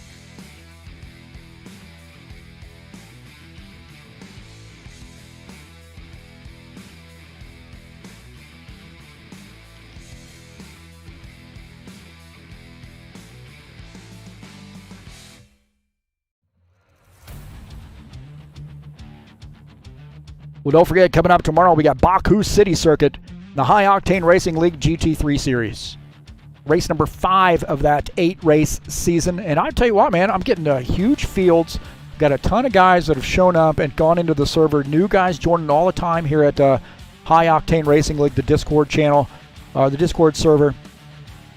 Well, don't forget, coming up tomorrow, we got Baku City Circuit, the High Octane Racing League GT3 Series. Race number 5 of that 8-race season. And I tell you what, man, I'm getting huge fields. Got a ton of guys that have shown up and gone into the server. New guys joining all the time here at High Octane Racing League, the Discord channel, the Discord server.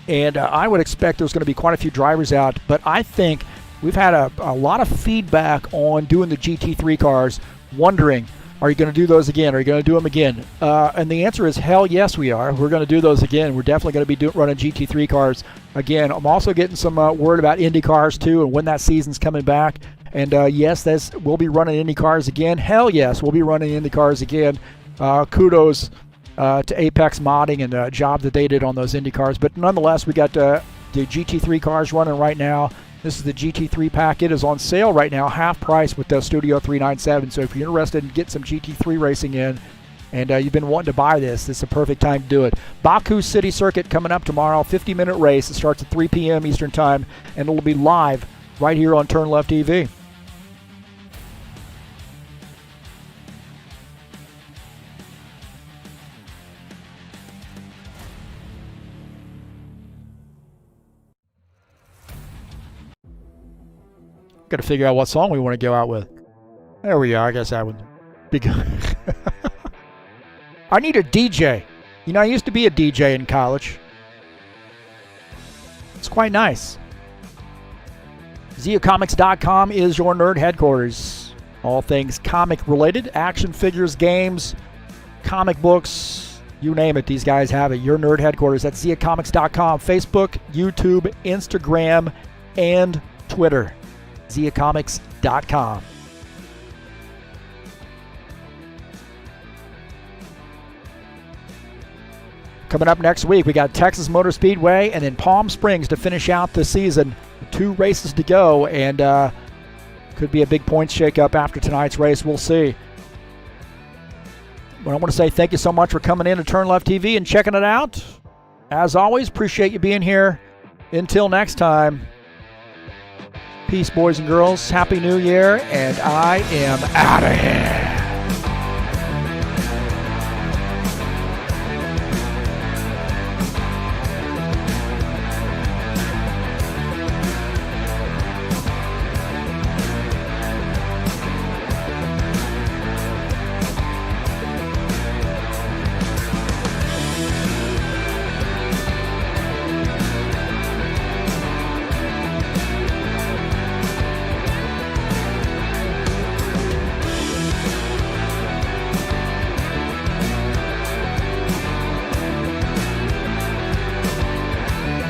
And I would expect there's going to be quite a few drivers out. But I think we've had a lot of feedback on doing the GT3 cars, wondering, are you going to do those again? Are you going to do them again? And the answer is hell yes, we are. We're going to do those again. We're definitely going to be running GT3 cars again. I'm also getting some word about Indy cars too, and when that season's coming back. And yes, we'll be running Indy cars again. Hell yes, we'll be running Indy cars again. Kudos to Apex Modding and the job that they did on those Indy cars. But nonetheless, we got the GT3 cars running right now. This is the GT3 pack. It is on sale right now, half price with the Studio 397. So if you're interested in getting some GT3 racing in, and you've been wanting to buy this is a perfect time to do it. Baku City Circuit coming up tomorrow, 50-minute race. It starts at 3 p.m. Eastern Time, and it'll be live right here on TurnLeftTV. Got to figure out what song we want to go out with. There we are. I guess that would be good. I need a DJ. You know, I used to be a DJ in college. It's quite nice. ZeoComics.com is your nerd headquarters. All things comic related, action figures, games, comic books, you name it, these guys have it. Your nerd headquarters at ZeoComics.com. Facebook, YouTube, Instagram, and Twitter. ZeoComics.com. Coming up next week, we got Texas Motor Speedway and then Palm Springs to finish out the season. 2 races to go, and could be a big points shakeup after tonight's race. We'll see. But I want to say thank you so much for coming in to TurnLeftTV and checking it out. As always, appreciate you being here. Until next time, peace, boys and girls. Happy New Year, and I am out of here.